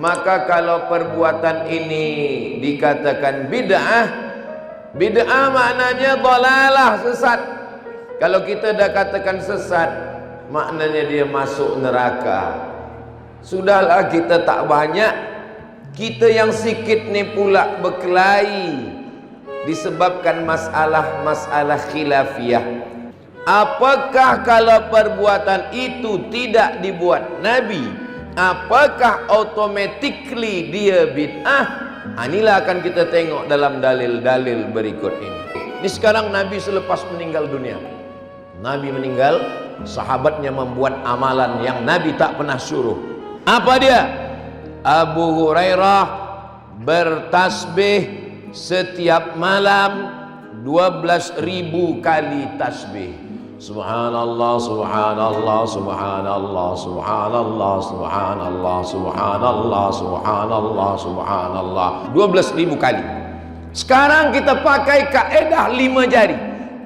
Maka kalau perbuatan ini dikatakan bid'ah, bid'ah maknanya dhalalah, sesat. Kalau kita dah katakan sesat, maknanya dia masuk neraka. Sudahlah, kita tak banyak, kita yang sikit ni pula berkelahi disebabkan masalah khilafiyah. Apakah kalau perbuatan itu tidak dibuat Nabi, apakah automatically dia bid'ah? Inilah akan kita tengok dalam dalil-dalil berikut ini. Ini sekarang Nabi selepas meninggal dunia. Nabi meninggal, sahabatnya membuat amalan yang Nabi tak pernah suruh. Apa dia? Abu Hurairah bertasbih setiap malam 12.000 kali tasbih. Subhanallah, subhanallah, subhanallah, subhanallah, subhanallah, subhanallah, subhanallah, subhanallah, 12.000 kali. Sekarang kita pakai kaedah 5 jari.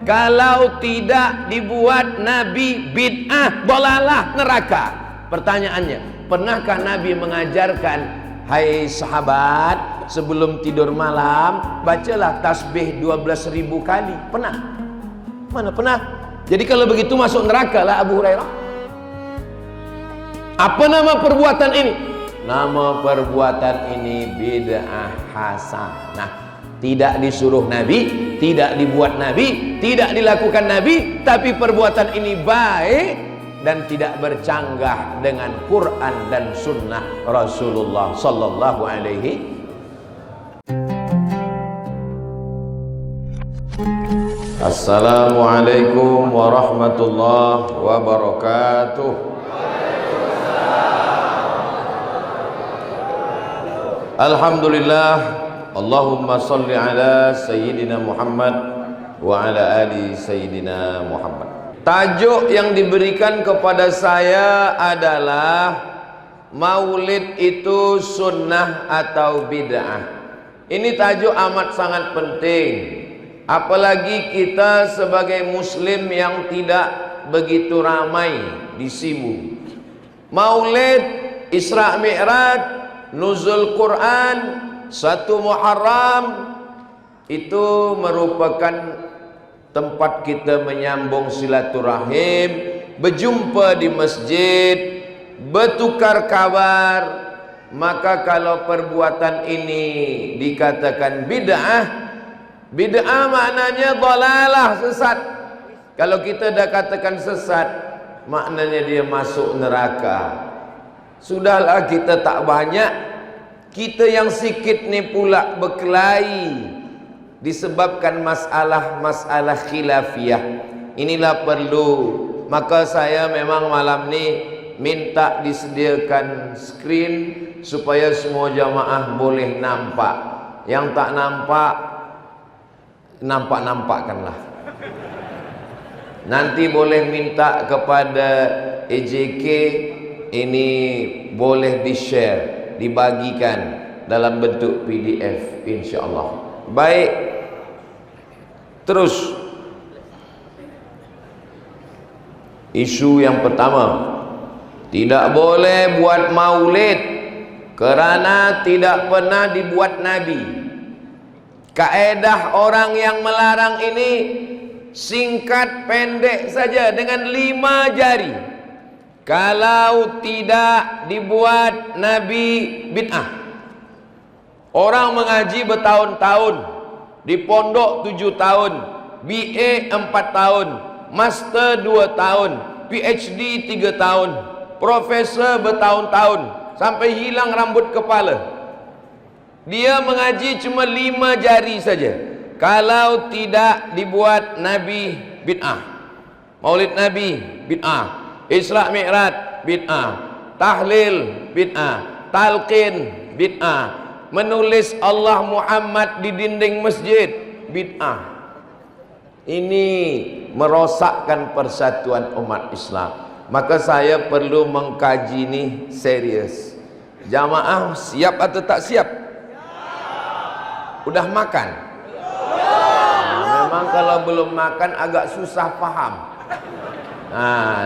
Kalau tidak dibuat Nabi, bid'ah, dhalalah, neraka. Pertanyaannya, pernahkah Nabi mengajarkan, hai sahabat, sebelum tidur malam bacalah tasbih 12.000 kali? Pernah? Mana pernah? Jadi kalau begitu masuk neraka lah Abu Hurairah. Apa nama perbuatan ini? Nama perbuatan ini bid'ah hasanah. Tidak disuruh Nabi, tidak dibuat Nabi, tidak dilakukan Nabi, tapi perbuatan ini baik dan tidak bercanggah dengan Quran dan sunnah Rasulullah sallallahu alaihi. Assalamualaikum warahmatullahi wabarakatuh. Alhamdulillah, Allahumma salli ala Sayyidina Muhammad wa ala ali Sayyidina Muhammad. Tajuk yang diberikan kepada saya adalah maulid itu sunnah atau bid'ah. Ini tajuk amat sangat penting, apalagi kita sebagai muslim yang tidak begitu ramai di Simu. Maulid, Isra Mi'raj, nuzul Quran, 1 Muharram itu merupakan tempat kita menyambung silaturahim, berjumpa di masjid, bertukar kabar. Maka kalau perbuatan ini dikatakan bid'ah, bid'ah maknanya dhalalah, sesat. Kalau kita dah katakan sesat, maknanya dia masuk neraka. Sudahlah, kita tak banyak, kita yang sikit ni pula berkelahi disebabkan masalah khilafiyah. Inilah perlu. Maka saya memang malam ni minta disediakan skrin supaya semua jamaah boleh nampak. Yang tak nampak, nampak-nampakkanlah. Nanti boleh minta kepada EJK, ini boleh di-share, dibagikan dalam bentuk PDF, insya-Allah. Baik. Terus isu yang pertama, tidak boleh buat maulid kerana tidak pernah dibuat Nabi. Kaedah orang yang melarang ini singkat pendek saja dengan 5 jari. Kalau tidak dibuat Nabi, bid'ah. Orang mengaji bertahun-tahun, di pondok 7 tahun, BA 4 tahun, Master 2 tahun, PhD 3 tahun, Profesor bertahun-tahun, sampai hilang rambut kepala. Dia mengaji cuma 5 jari saja. Kalau tidak dibuat Nabi, bid'ah. Maulid Nabi, bid'ah. Isra Mi'raj, bid'ah. Tahlil, bid'ah. Talqin, bid'ah. Menulis Allah Muhammad di dinding masjid, bid'ah. Ini merosakkan persatuan umat Islam. Maka saya perlu mengkaji ini serius. Jamaah siap atau tak siap? Udah makan? Memang kalau belum makan agak susah paham.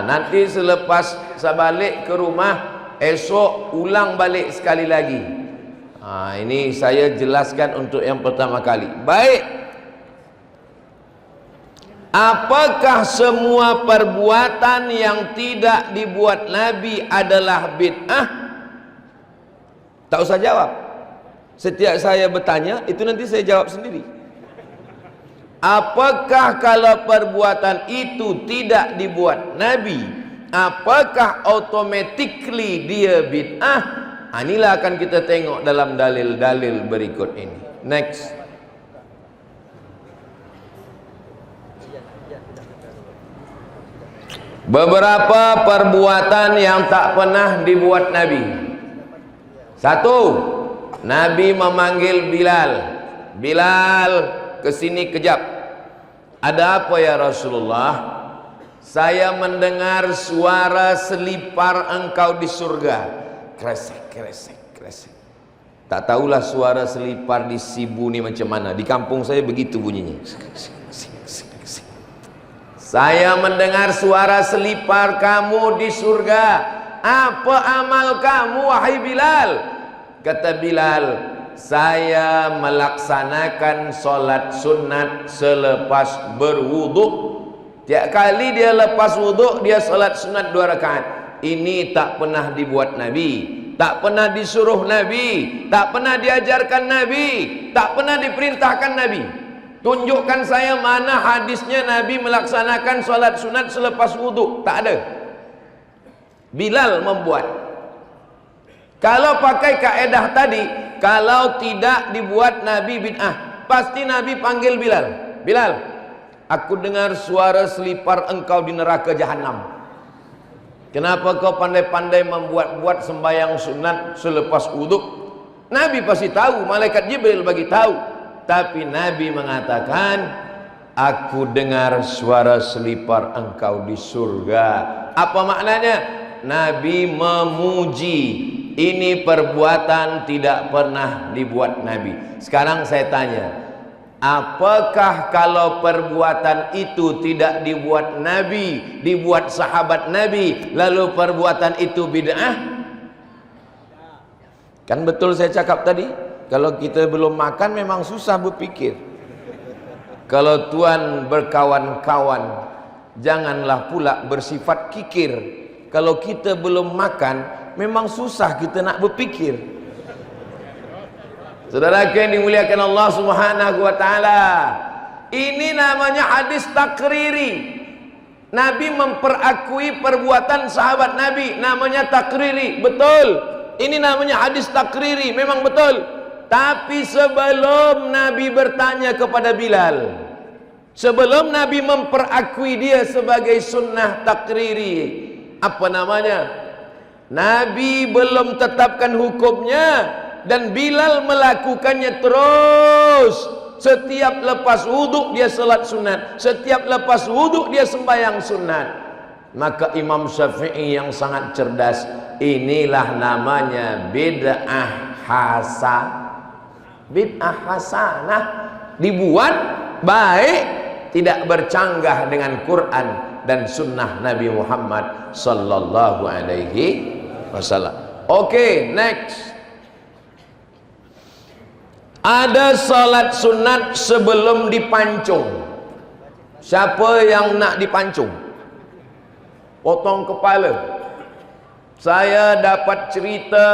Nanti selepas saya balik ke rumah, esok ulang balik sekali lagi. Ini saya jelaskan untuk yang pertama kali. Baik, apakah semua perbuatan yang tidak dibuat Nabi adalah bid'ah? Tak usah jawab. Setiap saya bertanya, itu nanti saya jawab sendiri. Apakah kalau perbuatan itu tidak dibuat Nabi, apakah automatically dia bid'ah? Inilah akan kita tengok dalam dalil-dalil berikut ini. Next. Beberapa perbuatan yang tak pernah dibuat Nabi. Satu, Nabi memanggil Bilal. Bilal, kesini kejap. Ada apa ya Rasulullah? Saya mendengar suara selipar engkau di surga. Kresek, kresek, kresek. Tak tahulah suara selipar di Sibu ni macam mana. Di kampung saya begitu bunyinya. Saya mendengar suara selipar kamu di surga. Apa amal kamu wahai Bilal? Kata Bilal, saya melaksanakan solat sunat selepas berwuduk. Tiap kali dia lepas wuduk, dia solat sunat 2 rakaat. Ini tak pernah dibuat Nabi, tak pernah disuruh Nabi, tak pernah diajarkan Nabi, tak pernah diperintahkan Nabi. Tunjukkan saya mana hadisnya Nabi melaksanakan solat sunat selepas wuduk. Tak ada. Bilal membuat. Kalau pakai kaedah tadi, kalau tidak dibuat Nabi bid'ah, pasti Nabi panggil Bilal. Bilal, aku dengar suara selipar engkau di neraka jahanam. Kenapa kau pandai-pandai membuat-buat sembahyang sunat selepas wuduk? Nabi pasti tahu, malaikat Jibril bagi tahu. Tapi Nabi mengatakan, aku dengar suara selipar engkau di surga. Apa maknanya? Nabi memuji. Ini perbuatan tidak pernah dibuat Nabi. Sekarang saya tanya, apakah kalau perbuatan itu tidak dibuat Nabi, dibuat sahabat Nabi, lalu perbuatan itu bid'ah? Kan betul saya cakap tadi, kalau kita belum makan memang susah berpikir. Kalau Tuhan berkawan-kawan, janganlah pula bersifat kikir. Kalau kita belum makan, memang susah kita nak berpikir. Saudara yang dimuliakan Allah Subhanahu wa taala, ini namanya hadis takriri. Nabi memperakui perbuatan sahabat Nabi, namanya takriri. Betul. Ini namanya hadis takriri, memang betul. Tapi sebelum Nabi bertanya kepada Bilal, sebelum Nabi memperakui dia sebagai sunnah takriri, apa namanya? Nabi belum tetapkan hukumnya, dan Bilal melakukannya terus. Setiap lepas wuduk dia salat sunat, setiap lepas wuduk dia sembahyang sunat. Maka Imam Syafi'i yang sangat cerdas, inilah namanya bid'ah hasanah. Bid'ah hasanah, dibuat baik, tidak bercanggah dengan Quran dan sunnah Nabi Muhammad sallallahu alaihi wasallam. Oke, next. Ada salat sunat sebelum dipancung. Siapa yang nak dipancung? Potong kepala. Saya dapat cerita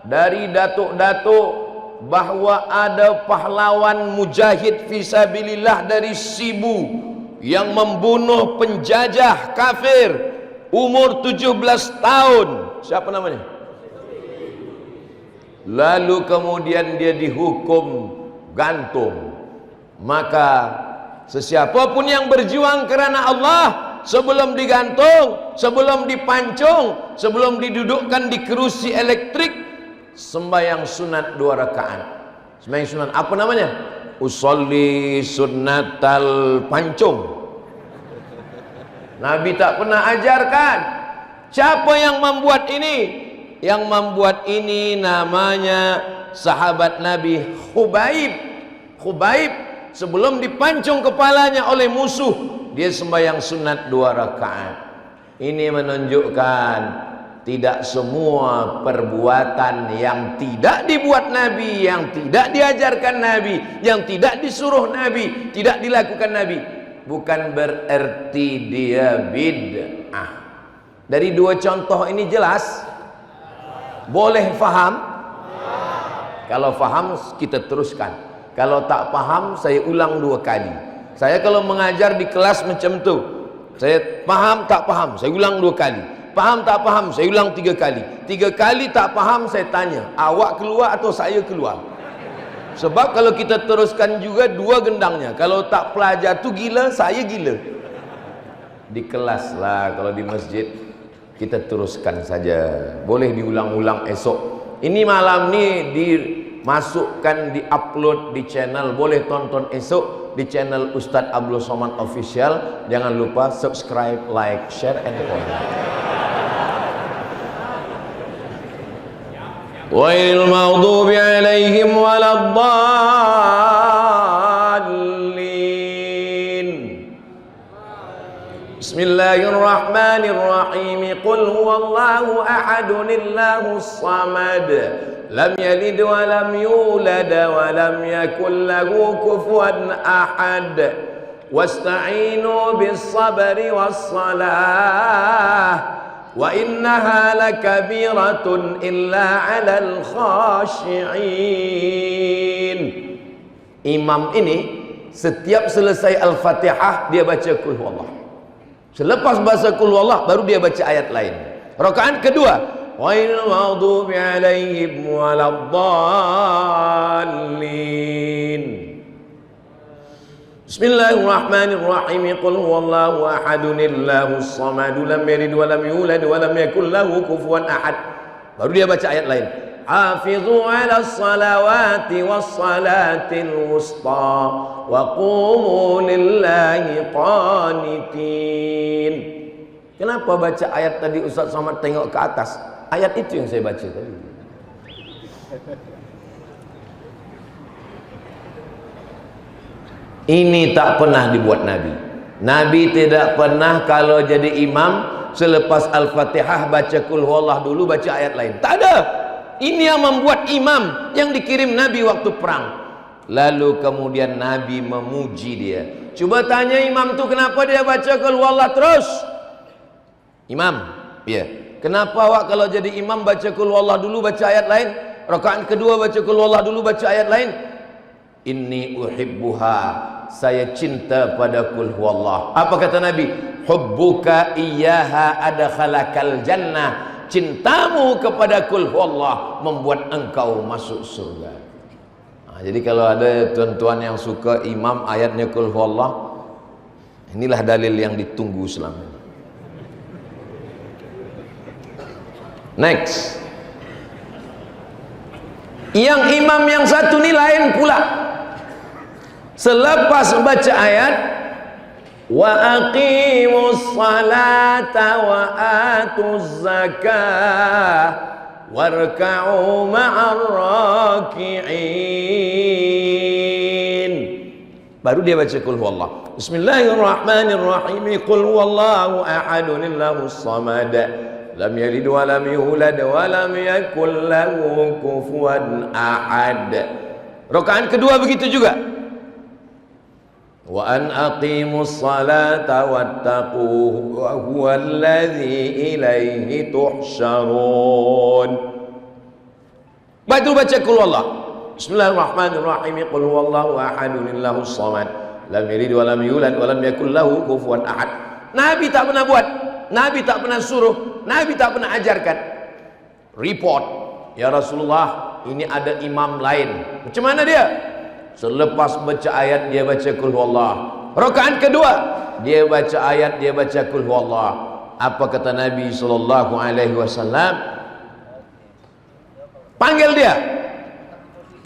dari datuk-datuk bahwa ada pahlawan mujahid fisabilillah dari Sibu yang membunuh penjajah kafir umur 17 tahun. Siapa namanya? Lalu kemudian dia dihukum gantung. Maka sesiapa pun yang berjuang kerana Allah, sebelum digantung, sebelum dipancung, sebelum didudukkan di kerusi elektrik, sembahyang sunat 2 rakaat. Sembahyang sunat apa namanya? Usolli sunnatal pancung. Nabi tak pernah ajarkan. Siapa yang membuat ini? Yang membuat ini namanya sahabat Nabi Khubaib. Khubaib sebelum dipancung kepalanya oleh musuh, dia sembahyang sunat 2 rakaat. Ini menunjukkan tidak semua perbuatan yang tidak dibuat Nabi, yang tidak diajarkan Nabi, yang tidak disuruh Nabi, tidak dilakukan Nabi, bukan berarti dia bid'ah. Dari dua contoh ini jelas? Boleh faham? Kalau faham kita teruskan. Kalau tak paham saya ulang 2 kali. Saya kalau mengajar di kelas macam tu, saya paham tak paham, saya ulang 2 kali. Paham tak paham, saya ulang 3 kali. 3 kali tak paham, saya tanya, awak keluar atau saya keluar? Sebab kalau kita teruskan juga 2 gendangnya. Kalau tak pelajar tu gila, saya gila. Di kelas lah, kalau di masjid kita teruskan saja. Boleh diulang-ulang esok. Ini malam ni dimasukkan, di-upload di channel. Boleh tonton esok di channel Ustadz Abdul Somad Official. Jangan lupa subscribe, like, share, and comment. Ghairil maghdubi alaihim waladdallin. Bismillahirrahmanirrahim. Qul huwallahu ahadun illahus samad. Lam yalid wa lam yulad wa lam yakul lahu kufuwan ahad. Wasta'inu bis sabri was salah. Wa innaha lakabiratun illa 'alal khashi'in. Imam ini setiap selesai Al-Fatihah dia baca Qul huwallah. Selepas baca Qul huwallah baru dia baca ayat lain. Rakaat kedua, ghairil maghdubi 'alaihim waladdallin. Bismillahirrahmanirrahim. Qul huwallahu ahadun illahus samad. Lam yalid wa lam yulad wa lam yakul lahu kufuwan ahad. Baru dia baca ayat lain. Hafizu 'alas salawati was salatil wusta wa qumu lillahi qanitin. Kenapa baca ayat tadi Ustaz Somad tengok ke atas? Ayat itu yang saya baca tadi. Ini tak pernah dibuat Nabi. Nabi tidak pernah kalau jadi imam selepas Al-Fatihah baca Qul huwallah dulu, baca ayat lain. Tak ada. Ini yang membuat imam yang dikirim Nabi waktu perang. Lalu kemudian Nabi memuji dia. Coba tanya imam tu kenapa dia baca Qul huwallah terus? Imam, ya. Kenapa awak kalau jadi imam baca Qul huwallah dulu, baca ayat lain? Rakaat kedua baca Qul huwallah dulu, baca ayat lain? Inni uhibbuha, saya cinta pada Qul huwallah. Apa kata Nabi? Hubbuka iyyaha adkhalakal jannah. Cintamu kepada Qul huwallah membuat engkau masuk surga. Jadi kalau ada tuan-tuan yang suka imam ayatnya Qul huwallah, inilah dalil yang ditunggu selama ini. Next. Yang imam yang satu ni lain pula. Selepas baca ayat wa aqimus salata wa atuz zakah warka'u ma'ar raki'in, baru dia baca Qul huwallah. Bismillahirrahmanirrahim. Qul huwallahu ahadun illahus samad. Lam yalid wa lam yulad wa lam yakul lahu kufuwan ahad. Rakaat kedua begitu juga. Wa an aqimus salata wattaquhu wa huwal ladzi ilaihi tuhsyarun. Baru baca Qul huwallah. Bismillahirrahmanirrahim. Qul huwallahu ahadun illahus samad. Lam yalid wa lam yulad wa lam yakul lahu kufuwan ahad. Nabi tak pernah buat, Nabi tak pernah suruh, Nabi tak pernah ajarkan. Report, ya Rasulullah, ini ada imam lain. Macam mana dia? Selepas baca ayat dia baca Qul huwallah. Rakaat kedua dia baca ayat, dia baca Qul huwallah. Apa kata Nabi sallallahu alaihi wasallam? Panggil dia.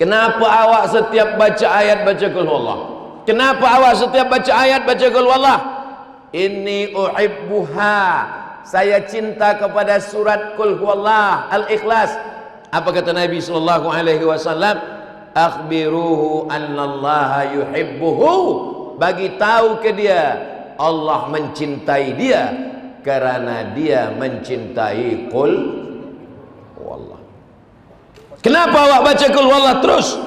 Kenapa awak setiap baca ayat baca Qul huwallah? Kenapa awak setiap baca ayat baca Qul huwallah? Inni uhibbuha, saya cinta kepada surat Qul huwallah Al-Ikhlas. Apa kata Nabi sallallahu alaihi wasallam? Akhbiruhu annallaha yuhibbuhu, bagi tahu ke dia Allah mencintai dia. karena dia mencintai qul huwallah. Kenapa awak baca qul huwallah terus?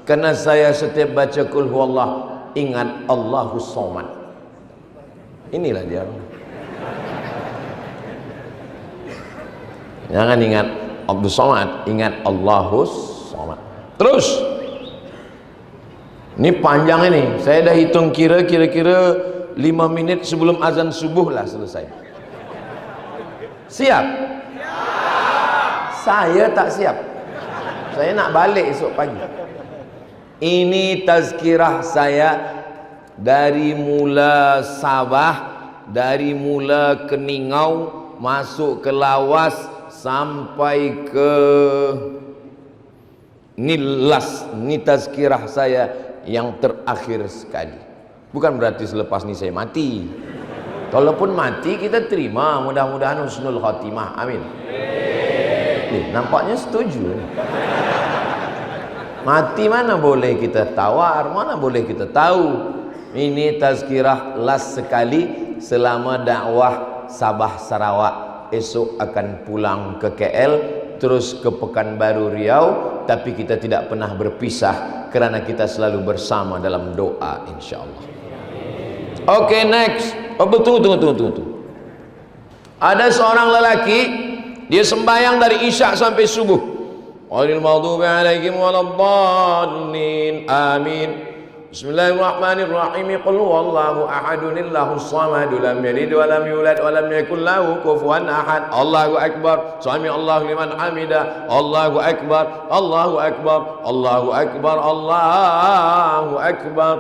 Karena saya setiap baca qul huwallah ingat Allahus Somad. Inilah dia. Jangan ingat Abdus Somad, ingat Allahus Somad. Terus ini panjang ini. Saya dah hitung kira-kira 5 minit sebelum azan subuh lah selesai. Siap? Saya tak siap. Saya nak balik esok pagi. Ini tazkirah saya dari mula Sabah, dari mula Keningau, masuk ke Lawas sampai ke Nilas. Ini tazkirah saya yang terakhir sekali. Bukan berarti selepas ini saya mati. Kalaupun mati kita terima, mudah-mudahan husnul khatimah. Amin. Nampaknya setuju. Mati mana boleh kita tawar, mana boleh kita tahu. Ini tazkirah last sekali selama dakwah Sabah Sarawak. Esok akan pulang ke KL, terus ke Pekanbaru Riau, tapi kita tidak pernah berpisah kerana kita selalu bersama dalam doa insyaallah. Oke, next. Oh, tunggu. Ada seorang lelaki, dia sembahyang dari Isya sampai subuh. Ghairil maghdubi alaihim waladdallin. Amin. Bismillahirrahmanirrahim. Qul huwallahu ahadun allahus samad lam yalid wa lam yulad wa lam yakul lahu kufuwan ahad. Allahu akbar. Sami Allahu liman hamida. Allahu akbar. Allahu akbar. Allahu akbar. Allahu akbar.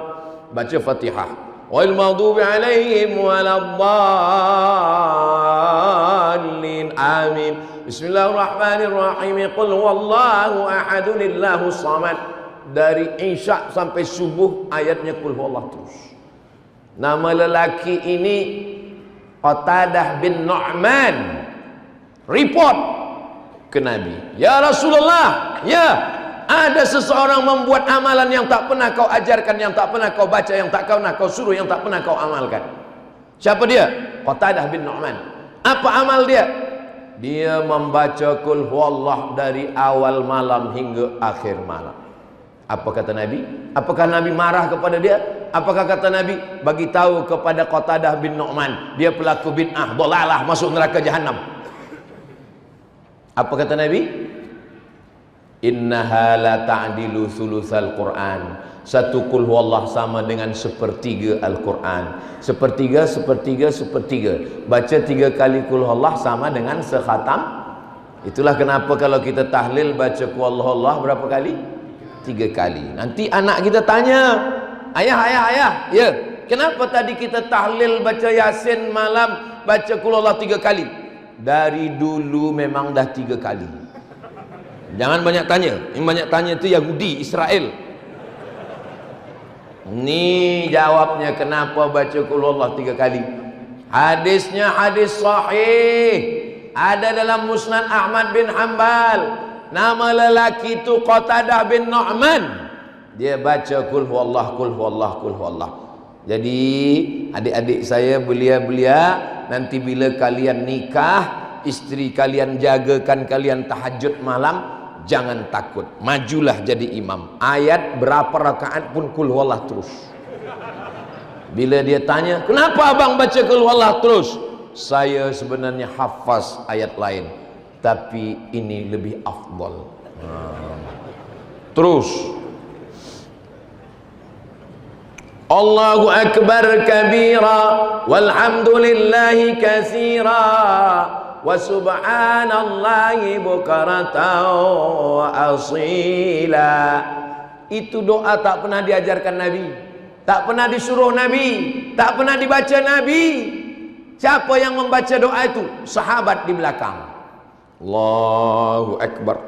Baca Fatihah. Ghairil maghdubi alaihim waladdallin. Amin. Bismillahirrahmanirrahim. Qul huwallahu ahadun allahus samad. Dari Isya sampai subuh ayatnya qul huwallah terus. Nama lelaki ini Qatadah bin Nu'man. Report ke Nabi, ya Rasulullah, ya, ada seseorang membuat amalan yang tak pernah kau ajarkan, yang tak pernah kau baca, yang tak pernah kau suruh, yang tak pernah kau amalkan. Siapa dia? Qatadah bin Nu'man. Apa amal dia? Dia membaca qul huwallah dari awal malam hingga akhir malam. Apa kata Nabi? Apakah Nabi marah kepada dia? Apakah kata Nabi bagi tahu kepada Qatadah bin Nu'man dia pelaku bid'ah, dhalalah, masuk neraka jahanam? Apa kata Nabi? Innaha la ta'dilu thulutsal Qur'an. Satu qul huwallah sama dengan sepertiga Al-Quran. Sepertiga. Baca 3 kali qul huwallah sama dengan sekhatam. Itulah kenapa kalau kita tahlil baca qul huwallah berapa kali? 3 kali. Nanti anak kita tanya, ayah, ya, kenapa tadi kita tahlil baca Yasin malam, baca qul huwallah 3 kali? Dari dulu memang dah 3 kali. Jangan banyak tanya. Yang banyak tanya itu Yahudi, Israel. Ini jawabnya kenapa baca qul huwallah 3 kali. Hadisnya hadis sahih, ada dalam Musnad Ahmad bin Hanbal. Nama lelaki itu Qatadah bin Nu'man. Dia baca qul huwallah, qul huwallah, qul huwallah. Jadi adik-adik saya, belia-belia, nanti bila kalian nikah, isteri kalian jagakan kalian tahajud malam, jangan takut, majulah jadi imam. Ayat berapa rakaat pun qul huwallah terus. Bila dia tanya, kenapa abang baca qul huwallah terus? Saya sebenarnya hafaz ayat lain, tapi ini lebih afdal. Terus Allahu akbar kabira walhamdulillahi katsira wa subhanallahi bukratan wa asila. Itu doa tak pernah diajarkan Nabi, tak pernah disuruh Nabi, tak pernah dibaca Nabi. Siapa yang membaca doa itu? Sahabat di belakang. Allahu akbar,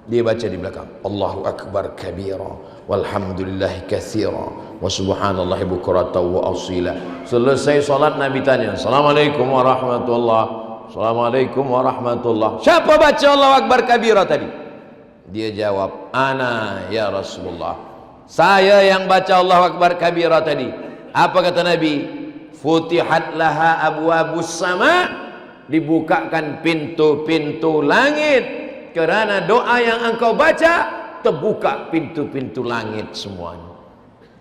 dia baca di belakang. Allahu akbar kabira walhamdulillahi katsira wa subhanallahi bukratan wa asila. Selesai salat Nabi tanya, Assalamualaikum warahmatullahi. Assalamualaikum warahmatullahi. Siapa baca Allahu akbar kabira tadi? Dia jawab, ana ya Rasulullah, saya yang baca Allahu akbar kabira tadi. Apa kata Nabi? Futihat laha abwabus sama dibukakan pintu-pintu langit. Kerana doa yang engkau baca, terbuka pintu-pintu langit semuanya.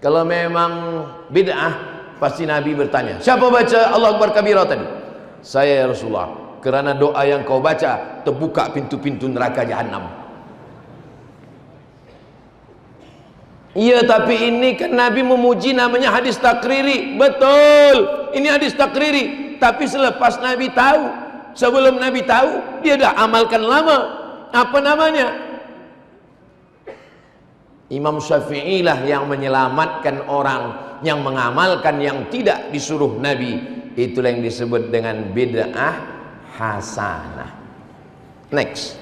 Kalau memang bid'ah, pasti Nabi bertanya, siapa baca Allahu Akbar kabira tadi? Saya, ya Rasulullah. Kerana doa yang kau baca, terbuka pintu-pintu neraka Jahannam. Iya, tapi ini kan Nabi memuji, namanya hadis takriri. Betul, ini hadis takriri. Tapi selepas Nabi tahu, sebelum Nabi tahu, dia dah amalkan lama. Apa namanya? Imam Syafi'i lah yang menyelamatkan orang yang mengamalkan yang tidak disuruh Nabi. Itulah yang disebut dengan bid'ah hasanah. Next.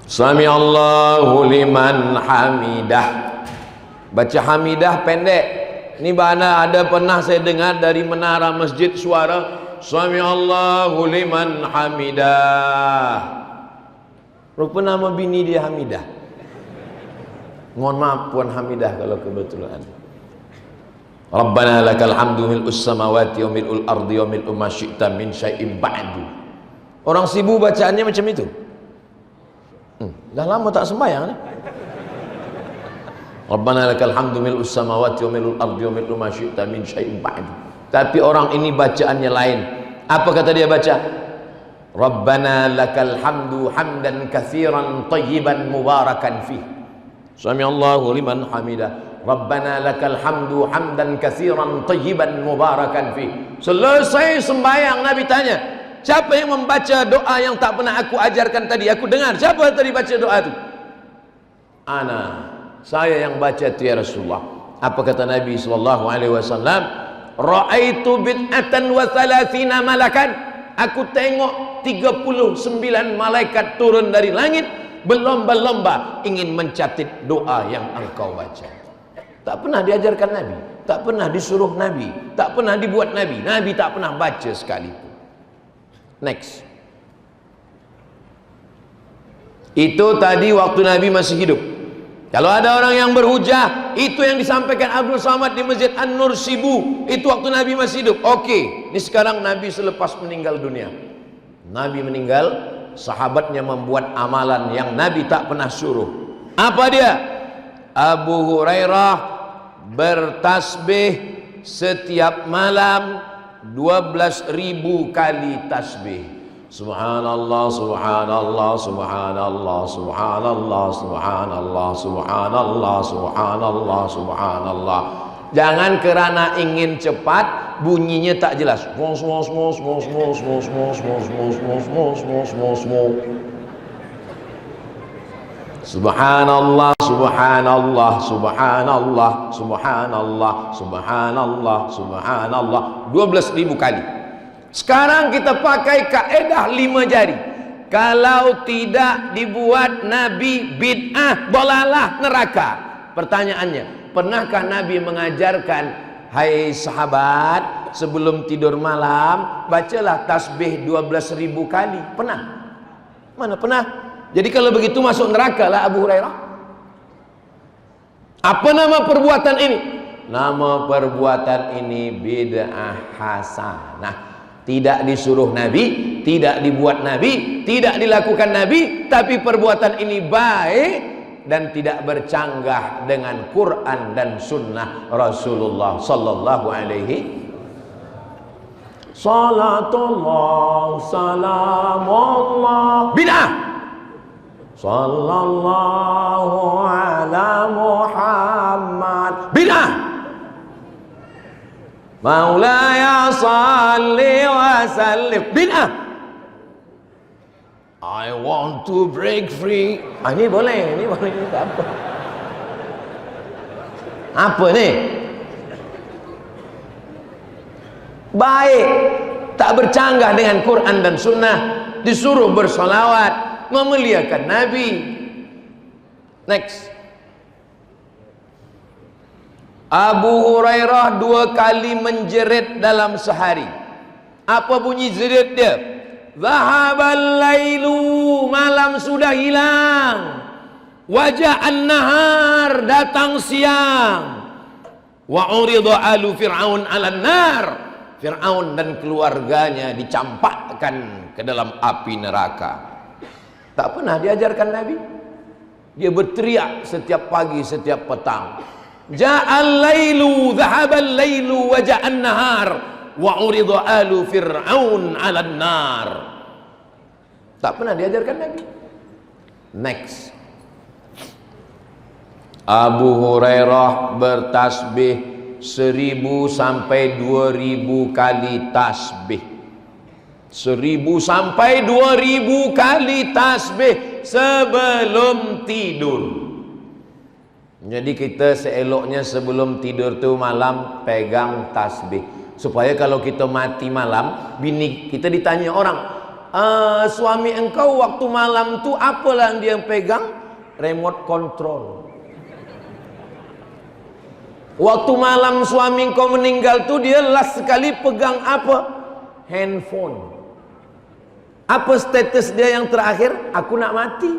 Sami Allahu liman hamidah. Baca hamidah pendek. Ini mana ada pernah saya dengar dari menara masjid suara Sami Allahu liman hamidah. Rupa nama bini dia Hamidah. Mohon maaf Puan Hamidah kalau kebetulan. Rabbana lakal hamdu mil'us samawati wa mil'ul ardi wa mil'u ma syi'ta min syai'in ba'du. Orang sibuk bacaannya macam itu. Dah lama tak sembahyang ni. Rabbana lakal hamdu mil'us samawati wa mil'ul ardi wa mil'u ma syi'ta min syai'in ba'du. Tapi orang ini bacaannya lain. Apa kata dia baca? Rabbana lakal hamdu hamdan katsiran tayyiban mubarakan fih. Sami Allahu liman hamidah. Rabbana lakal hamdu hamdan katsiran tayyiban mubarakan fi. Selesai sembahyang Nabi tanya, siapa yang membaca doa yang tak pernah aku ajarkan tadi? Aku dengar. Siapa tadi baca doa itu? Ana, saya yang baca itu ya Rasulullah. Apa kata Nabi sallallahu alaihi wasallam? Ra'aitu bid'atan wa thalathina malakan. Aku tengok 39 malaikat turun dari langit berlomba-lomba ingin mencatat doa yang engkau baca. Tak pernah diajarkan Nabi, tak pernah disuruh Nabi, tak pernah dibuat Nabi. Nabi tak pernah baca sekalipun. Next. Itu tadi waktu Nabi masih hidup. Kalau ada orang yang berhujah, itu yang disampaikan Abdul Samad di Masjid An-Nur Sibu, itu waktu Nabi masih hidup. Oke, ini sekarang Nabi selepas meninggal dunia. Nabi meninggal, sahabatnya membuat amalan yang Nabi tak pernah suruh. Apa dia? Abu Hurairah bertasbih setiap malam 12.000 kali tasbih. Subhanallah, subhanallah, subhanallah, subhanallah, subhanallah, subhanallah, subhanallah, subhanallah. Jangan kerana ingin cepat bunyinya tak jelas. Mos mos mos mos mos mos mos mos mos mos mos mos mos mos. Subhanallah, subhanallah, subhanallah, subhanallah, subhanallah, subhanallah 12.000 kali. Sekarang kita pakai kaedah 5 jari. Kalau tidak dibuat Nabi bid'ah, dolalah, neraka. Pertanyaannya, pernahkah Nabi mengajarkan, hai sahabat, sebelum tidur malam bacalah tasbih 12.000 kali? Pernah? Mana pernah? Jadi kalau begitu masuk neraka lah Abu Hurairah. Apa nama perbuatan ini? Nama perbuatan ini bid'ah hasanah. Tidak disuruh Nabi, tidak dibuat Nabi, tidak dilakukan Nabi, tapi perbuatan ini baik dan tidak bercanggah dengan Quran dan Sunnah Rasulullah sallallahu alaihi. Salatullah, salamullah, bid'ah. Sallallahu ala Muhammad, bid'ah. Maulaya salli wa sallim, bid'ah. I want to break free. Ini boleh, ini boleh, ini tak apa. Apa ni? Baik, tak bercanggah dengan Quran dan Sunnah, disuruh bersolawat, memuliakan Nabi. Next. Abu Hurairah 2 kali menjerit dalam sehari. Apa bunyi jerit dia? Zahabal lailu, malam sudah hilang. Wajah an-nahar, datang siang. Wa urida alu fir'aun 'alan nar. Fir'aun dan keluarganya dicampakkan ke dalam api neraka. Tak pernah diajarkan Nabi. Dia berteriak setiap pagi, setiap petang. Ja'al lailu, dhahabal lailu wa ja'an nahar wa urida alu fir'aun 'alan nar. Tak pernah diajarkan Nabi. Next. Abu Hurairah bertasbih 1000 sampai 2000 kali tasbih. 1000 sampai 2000 kali tasbih sebelum tidur. Jadi kita seeloknya sebelum tidur tuh malam pegang tasbih, supaya kalau kita mati malam, bini kita ditanya orang, suami engkau waktu malam tuh apalah yang dia pegang? Remote control. Waktu malam suami engkau meninggal tuh dia last sekali pegang apa? Handphone. Apa status dia yang terakhir? Aku nak mati.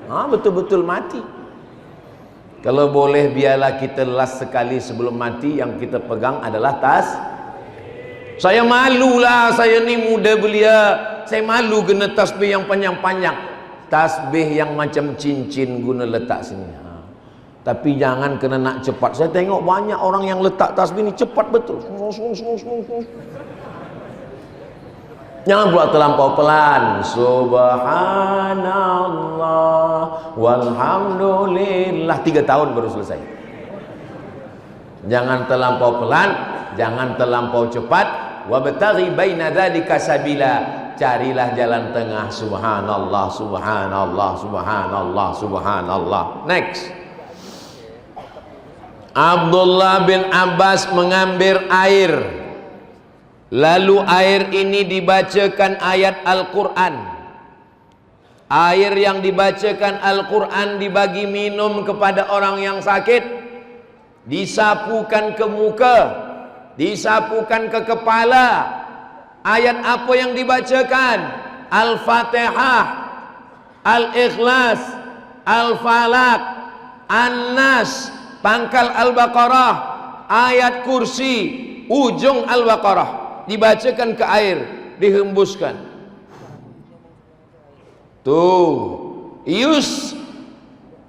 Betul-betul mati. Kalau boleh biarlah kita last sekali sebelum mati yang kita pegang adalah tas. Saya malulah, saya ni muda belia, saya malu guna tasbih yang panjang-panjang. Tasbih yang macam cincin guna letak sini. Tapi jangan kena nak cepat. Saya tengok banyak orang yang letak tasbih ni cepat betul. Jangan buat terlampau pelan. Subhanallah walhamdulillah. 3 tahun baru selesai. Jangan terlampau pelan, jangan terlampau cepat. Wabtaghi baina dzalika sabila. Carilah jalan tengah. Subhanallah, subhanallah, subhanallah, subhanallah. Next. Abdullah bin Abbas mengambil air. Lalu air ini dibacakan ayat Al-Quran. Air yang dibacakan Al-Quran dibagi minum kepada orang yang sakit, disapukan ke muka, disapukan ke kepala. Ayat apa yang dibacakan? Al-Fatihah, Al-Ikhlas, Al-Falaq, An-Nas, pangkal Al-Baqarah, ayat kursi, ujung Al-Baqarah. Dibacakan ke air, dihembuskan. Tuh,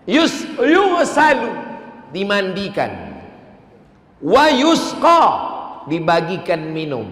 yusalu, dimandikan. Wa yusqa, dibagikan minum.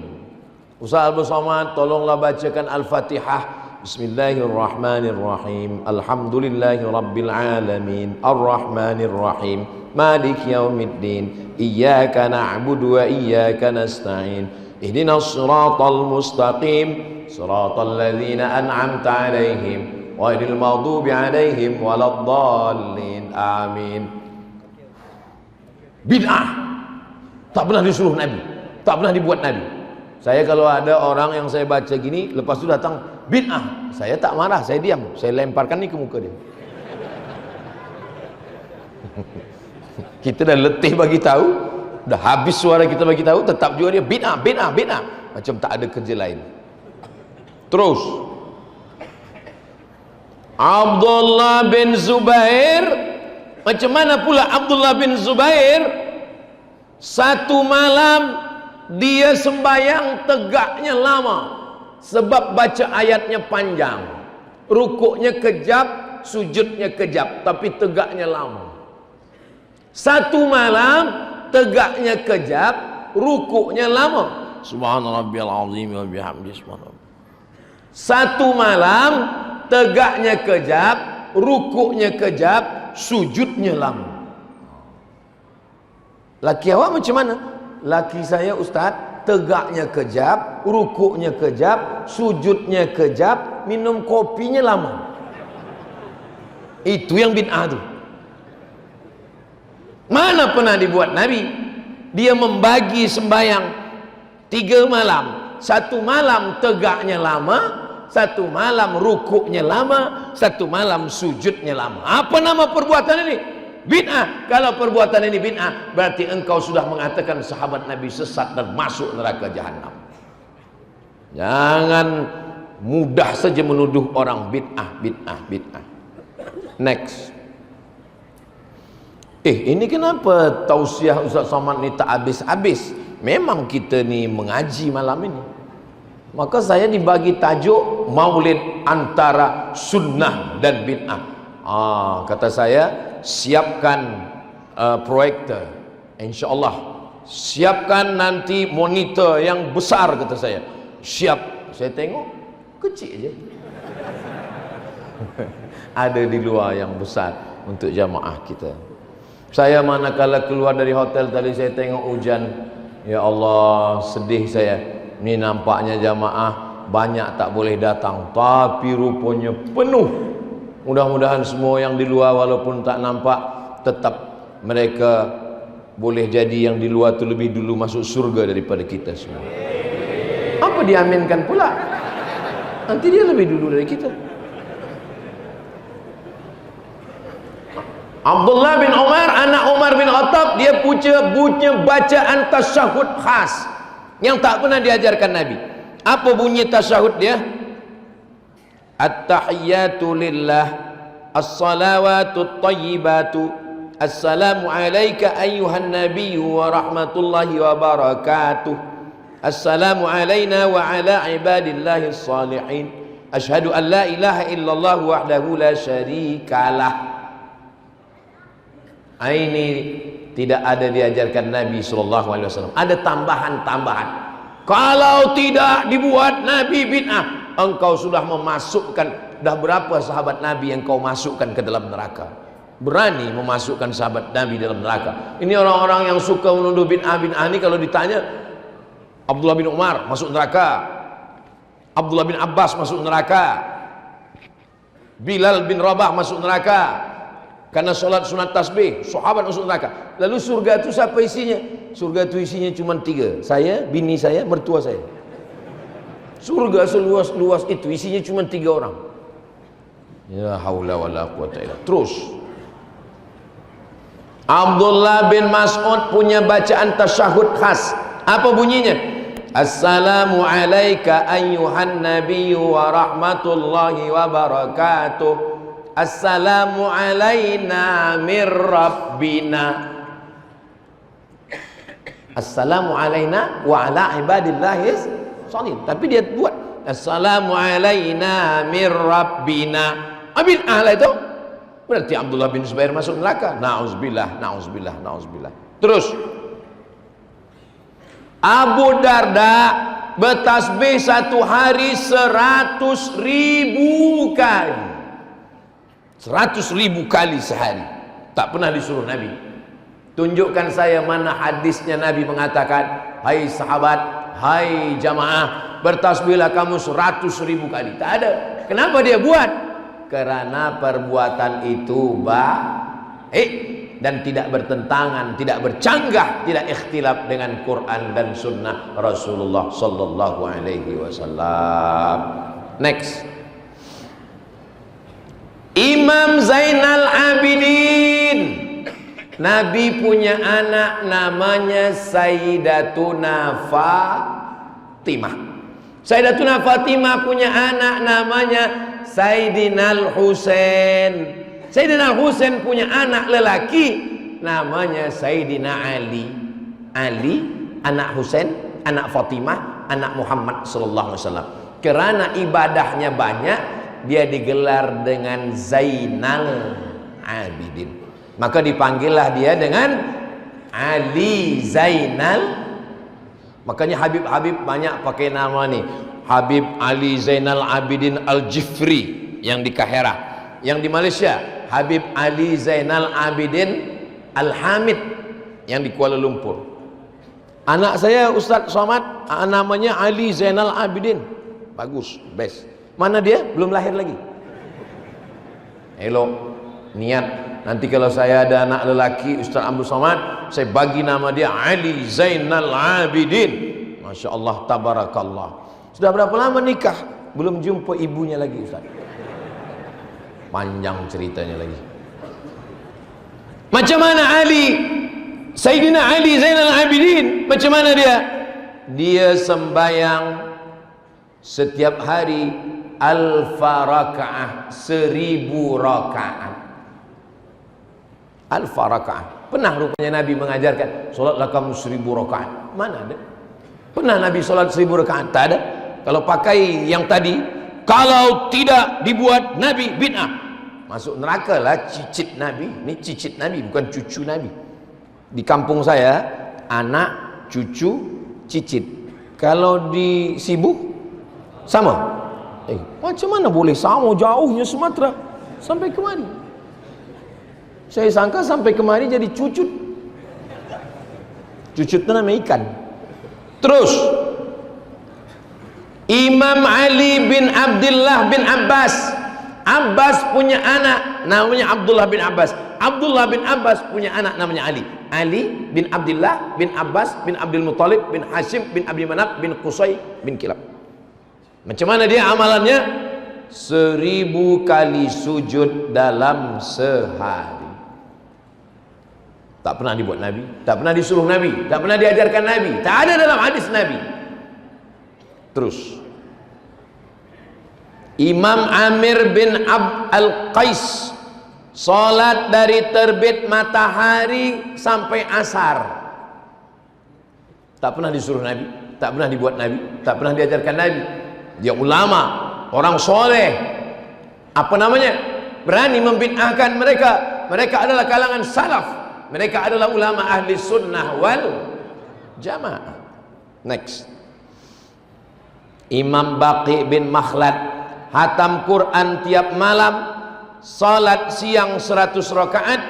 Ustaz Abdul Somad, tolonglah bacakan Al-Fatihah. Bismillahirrahmanirrahim. Alhamdulillahi rabbil alamin. Ar-Rahmanirrahim. Malik yaumiddin. Iyyaka na'budu wa iyyaka nasta'in. Ihdinas siratal mustaqim. Siratal ladzina an'amta 'alaihim ghairil maghdubi 'alaihim waladdallin. Amin. Bid'ah. Tak pernah disuruh Nabi, tak pernah dibuat Nabi. Saya kalau ada orang yang saya baca gini, lepas itu datang bid'ah, saya tak marah, saya diam, saya lemparkan ni ke muka dia. Kita dah letih bagi tahu, dah habis suara kita bagi tahu, tetap juga dia bid'ah, bid'ah, bid'ah, macam tak ada kerja lain. Terus Abdullah bin Zubair, macam mana pula Abdullah bin Zubair? Satu malam dia sembahyang tegaknya lama, sebab baca ayatnya panjang, rukuknya kejap, sujudnya kejap, tapi tegaknya lama. Satu malam tegaknya kejap, rukuknya lama. Subhanarabbiyal azim wa bihamdihi subhanallah. Satu malam tegaknya kejap, rukuknya kejap, sujudnya lama. Laki awak macam mana? Laki saya ustaz, tegaknya kejap, rukuknya kejap, sujudnya kejap, minum kopinya lama. Itu yang bid'ah tu. Mana pernah dibuat Nabi? Dia membagi sembahyang 3 malam. Satu malam tegaknya lama, satu malam rukuknya lama, satu malam sujudnya lama. Apa nama perbuatan ini? Bid'ah. Kalau perbuatan ini bid'ah, berarti engkau sudah mengatakan sahabat Nabi sesat dan masuk neraka jahanam. Jangan mudah saja menuduh orang bid'ah, bid'ah, bid'ah. Next. Ini kenapa tausiah Ustaz Somad ni tak habis-habis? memang kita ni mengaji malam ini, maka saya dibagi tajuk maulid antara sunnah dan bid'ah. Kata saya, siapkan proyektor, insyaallah. Siapkan nanti monitor yang besar, kata saya. Siap. Saya tengok kecil je. Ada di luar yang besar untuk jamaah kita. Saya manakala keluar dari hotel tadi, saya tengok hujan. Ya Allah, sedih saya. Ini nampaknya jamaah banyak tak boleh datang, tapi rupanya penuh. Mudah-mudahan semua yang di luar walaupun tak nampak, tetap mereka boleh jadi yang di luar tu lebih dulu masuk surga daripada kita semua. Apa diaminkan pula? Nanti dia lebih dulu dari kita. Abdullah bin Umar, anak Umar bin Khattab, dia punya bacaan tasyahud khas yang tak pernah diajarkan Nabi. Apa bunyi tasyahud dia? At-tahiyyatu lillah, as-salawatu at-tayyibatu, assalamu alayka ayyuhan nabiyyu wa rahmatullahi wa barakatuh, assalamu alayna wa ala ibadillahi salihin, ashhadu an la ilaha illallah wahdahu la syarikalah. Ini tidak ada diajarkan Nabi SAW. Ada tambahan-tambahan. Kalau tidak dibuat Nabi bid'ah, engkau sudah memasukkan, dah berapa sahabat Nabi yang kau masukkan ke dalam neraka? Berani memasukkan sahabat Nabi dalam neraka. Ini orang-orang yang suka menuduh bid'ah ini, kalau ditanya, Abdullah bin Umar masuk neraka, Abdullah bin Abbas masuk neraka, Bilal bin Rabah masuk neraka karena solat sunat tasbih, sahabat masuk neraka. Lalu surga itu siapa isinya? Surga itu isinya cuma 3, saya, bini saya, mertua saya. Surga seluas-luas itu isinya cuma 3 orang. Ya haula wala quwata illa. Terus Abdullah bin Mas'ud punya bacaan tasyahud khas. Apa bunyinya? Assalamu alayka ayyuhan nabiyyu wa rahmatullahi wa barakatuh, assalamu alayna mir rabbina, assalamu alayna wa ala ibadillahi salihin. Tapi dia buat assalamu alayna mir rabbina. Abin ahla itu berarti Abdullah bin Zubair masuk neraka. Na'udzubillah, na'udzubillah, na'udzubillah. Terus Abu Darda bertasbih satu hari 100.000 kali. 100.000 kali sehari. Tak pernah disuruh Nabi. Tunjukkan saya mana hadisnya Nabi mengatakan, hai sahabat, hai jamaah, bertasbihlah kamu 100.000 kali. Tak ada. Kenapa dia buat? Karena perbuatan itu baik dan tidak bertentangan, tidak bercanggah, tidak ikhtilaf dengan Quran dan sunnah Rasulullah sallallahu alaihi wasallam. Next. Imam Zainal Abidin, Nabi punya anak namanya Sayyidatuna Fatimah. Sayyidatuna Fatimah punya anak namanya Sayyidina Husain. Sayyidina Husain punya anak lelaki namanya Sayyidina Ali. Ali anak Husain, anak Fatimah, anak Muhammad sallallahu alaihi wasallam. Karena ibadahnya banyak, dia digelar dengan Zainal Abidin. Maka dipanggillah dia dengan Ali Zainal. Makanya Habib-habib banyak pakai nama ni. Habib Ali Zainal Abidin Al-Jifri yang di Kahirah. Yang di Malaysia Habib Ali Zainal Abidin Al-Hamid yang di Kuala Lumpur. Anak saya Ustaz Somad namanya Ali Zainal Abidin. Bagus, best. Mana dia? Belum lahir lagi. Elok niat nanti kalau saya ada anak lelaki Ustaz Abdul Somad, saya bagi nama dia Ali Zainal Abidin. Masya Allah, tabarakallah. Sudah berapa lama nikah? Belum jumpa ibunya lagi Ustaz. Panjang ceritanya lagi. Macam mana Ali? Sayyidina Ali Zainal Abidin, macam mana dia? Dia sembayang setiap hari alfa rakaah, 1000 rakaat. Alfa rakaah. Pernah rupanya Nabi mengajarkan, solatlah kamu 1000 rakaat. Mana ada? Pernah Nabi sholat 1000 rakaat? Tak ada. Kalau pakai yang tadi, kalau tidak dibuat Nabi bid'ah, masuk neraka lah. Cicit Nabi. Ini cicit Nabi, bukan cucu Nabi. Di kampung saya, anak, cucu, cicit. Kalau di Sibuk sama. Macam mana boleh sama? Jauhnya Sumatera sampai kemari. Saya sangka sampai kemari jadi cucut. Cucut itu nama ikan. Terus Imam Ali bin Abdullah bin Abbas. Abbas punya anak namanya Abdullah bin Abbas. Abdullah bin Abbas punya anak namanya Ali. Ali bin Abdullah bin Abbas bin Abdul Muttalib bin Hashim bin Abdi Manaf bin Qusay bin Kilab. Macam mana dia amalannya? 1000 kali sujud dalam sehari. Tak pernah dibuat Nabi, tak pernah disuruh Nabi, tak pernah diajarkan Nabi, tak ada dalam hadis Nabi. Terus Imam Amir bin Abd al-Qais salat dari terbit matahari sampai asar. Tak pernah disuruh Nabi, tak pernah dibuat Nabi, tak pernah diajarkan Nabi. Dia ulama, orang soleh, apa namanya, berani membid'ahkan mereka. Mereka adalah kalangan salaf, mereka adalah ulama ahli sunnah wal jamaah. Next, Imam Baqi bin Makhlad hatam Quran tiap malam, salat siang 100 rakaat,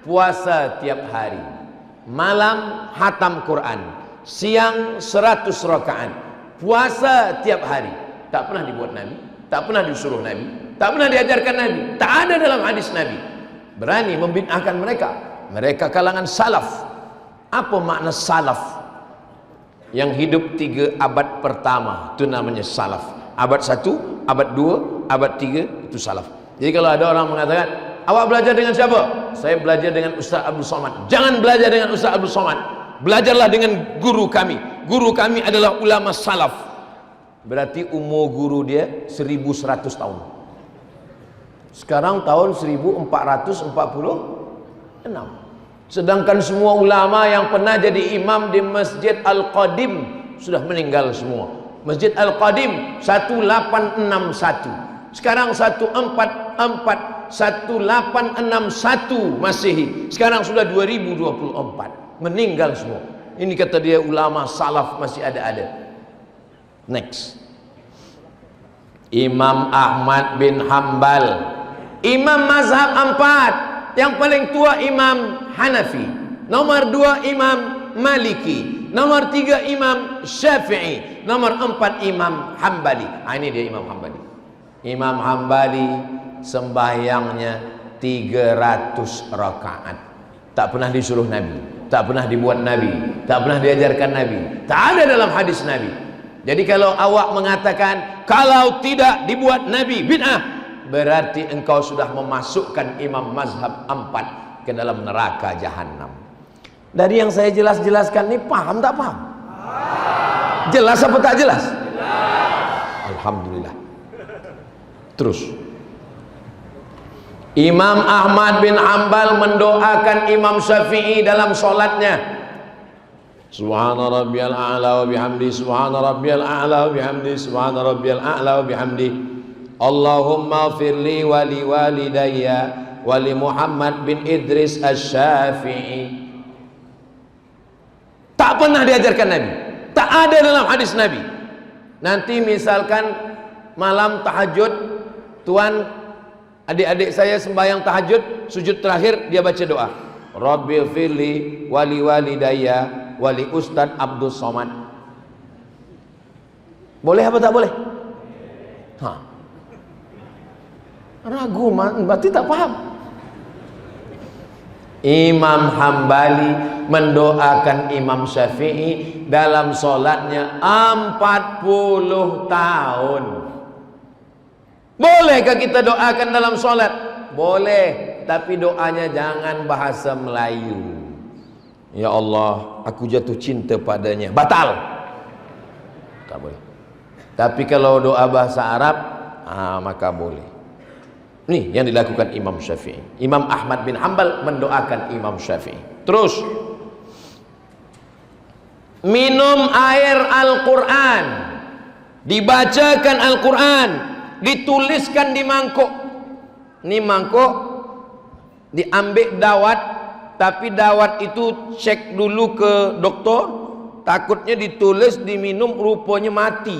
puasa tiap hari. Malam hatam Quran, siang 100 rakaat, puasa tiap hari. Tak pernah dibuat Nabi, tak pernah disuruh Nabi, tak pernah diajarkan Nabi, tak ada dalam hadis Nabi. Berani membid'ahkan mereka. Mereka kalangan salaf. Apa makna salaf? Yang hidup 3 abad pertama, itu namanya salaf. Abad 1, abad 2, abad 3, itu salaf. Jadi kalau ada orang mengatakan, awak belajar dengan siapa? Saya belajar dengan Ustaz Abdul Somad. Jangan belajar dengan Ustaz Abdul Somad, belajarlah dengan guru kami. Guru kami adalah ulama salaf. Berarti umur guru dia 1100 tahun. Sekarang tahun 1446. Sedangkan semua ulama yang pernah jadi imam di Masjid Al-Qadim sudah meninggal semua. Masjid Al-Qadim 1861. Sekarang 1441, 1861 Masehi. Sekarang sudah 2024. Meninggal semua. Ini kata dia ulama salaf masih ada. Next, Imam Ahmad bin Hambal, imam mazhab 4. Yang paling tua Imam Hanafi, nomor 2 Imam Maliki, nomor 3 Imam Syafi'i, nomor 4 Imam Hambali. Ini dia Imam Hambali. Imam Hambali sembahyangnya 300 rakaat. Tak pernah disuruh Nabi, tak pernah dibuat Nabi, tak pernah diajarkan Nabi, tak ada dalam hadis Nabi. Jadi kalau awak mengatakan kalau tidak dibuat Nabi bid'ah, berarti engkau sudah memasukkan imam mazhab 4 ke dalam neraka jahanam. Dari yang saya jelaskan ini, paham tak paham? Jelas apa tak jelas? Alhamdulillah. Terus Imam Ahmad bin Hanbal mendoakan Imam Syafi'i dalam solatnya. Subhana rabbiyal a'la wa bihamdi, subhana rabbiyal a'la wa bihamdi, subhana rabbiyal a'la wa bihamdi. Allahumma firli wa li walidayya wa li Muhammad bin Idris Asy-Syafi'i. Tak pernah diajarkan Nabi, tak ada dalam hadis Nabi. Nanti misalkan malam tahajud, tuan, adik-adik saya sembahyang tahajud, sujud terakhir dia baca doa, Rabbi firli wali walidayya wali Ustadz Abdul Somad. Boleh apa tak boleh? Ragu, berarti tak paham. Imam Hambali mendoakan Imam Syafi'i dalam solatnya 40 tahun. Bolehkah kita doakan dalam solat? Boleh, tapi doanya jangan bahasa Melayu. Ya Allah, aku jatuh cinta padanya. Batal. Tak boleh. Tapi kalau doa bahasa Arab, maka boleh. Ini yang dilakukan Imam Syafi'i. Imam Ahmad bin Hanbal mendoakan Imam Syafi'i. Terus minum air Al-Quran, dibacakan Al-Quran, dituliskan di mangkuk. Ini mangkuk diambil dawat, tapi dawat itu cek dulu ke dokter, takutnya ditulis diminum rupanya mati.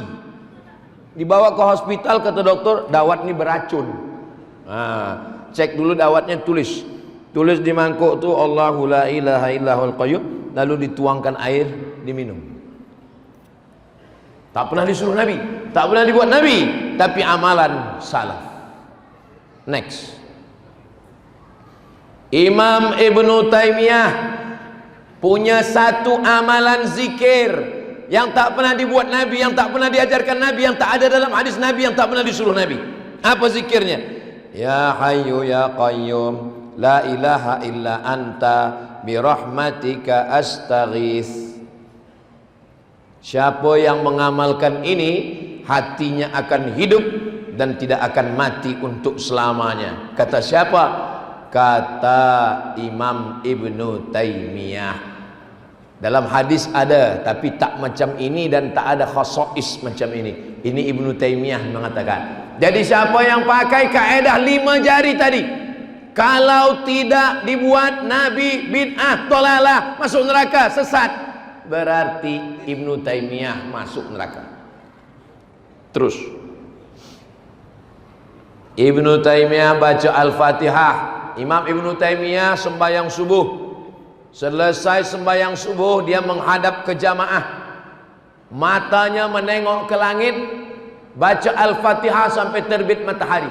Dibawa ke hospital, kata dokter dawat ini beracun. Cek dulu dawatnya, tulis di mangkuk tu Allahu la ilaha illahul qayyum, lalu dituangkan air, diminum. Tak pernah disuruh Nabi, tak pernah dibuat Nabi, tapi amalan salaf. Next, Imam Ibnu Taimiyah punya satu amalan zikir yang tak pernah dibuat Nabi, yang tak pernah diajarkan Nabi, yang tak ada dalam hadis Nabi, yang tak pernah disuruh Nabi. Apa zikirnya? Ya Hayyu ya Qayyum, la ilaha illa anta, birahmatika astaghits. Siapa yang mengamalkan ini, hatinya akan hidup dan tidak akan mati untuk selamanya. Kata siapa? Kata Imam Ibnu Taimiyah. Dalam hadis ada, tapi tak macam ini dan tak ada khasais macam ini. Ini Ibnu Taimiyah mengatakan. Jadi siapa yang pakai kaedah 5 jari tadi, kalau tidak dibuat Nabi, bid'ah, dolalah, masuk neraka, sesat, berarti Ibnu Taimiyah masuk neraka. Terus Ibnu Taimiyah baca Al-Fatihah. Imam Ibnu Taimiyah sembahyang subuh. Selesai sembahyang subuh, dia menghadap ke jamaah, matanya menengok ke langit, baca Al-Fatihah sampai terbit matahari.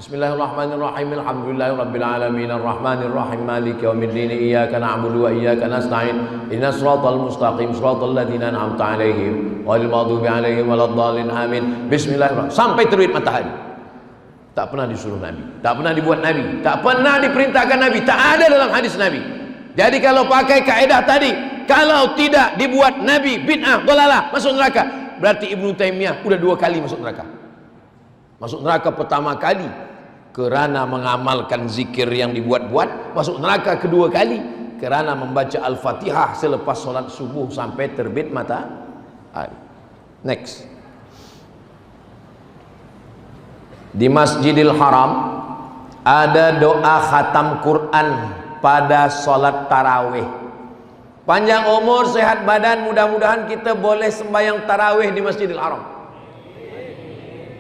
Bismillahirrahmanirrahim. Alhamdulillahirabbil alamin arrahmanir rahim maliki yaumiddin iyyaka na'budu wa iyyaka nasta'in ihdinas siratal mustaqim siratal ladzina an'amta 'alaihim ghairil maghdubi 'alaihim waladdallin amin. Bismillahirrahmanirrahim sampai terbit matahari. Tak pernah disuruh Nabi, tak pernah dibuat Nabi, tak pernah diperintahkan Nabi, tak ada dalam hadis Nabi. Jadi kalau pakai kaedah tadi, kalau tidak dibuat Nabi, bid'ah, dolalah, masuk neraka, berarti Ibnu Taimiyah udah 2 kali masuk neraka. Masuk neraka pertama kali kerana mengamalkan zikir yang dibuat-buat. Masuk neraka kedua kali kerana membaca Al-Fatihah selepas solat subuh sampai terbit matahari. Next, di Masjidil Haram ada doa khatam Quran pada solat tarawih. Panjang umur, sehat badan, mudah-mudahan kita boleh sembahyang tarawih di Masjidil Haram.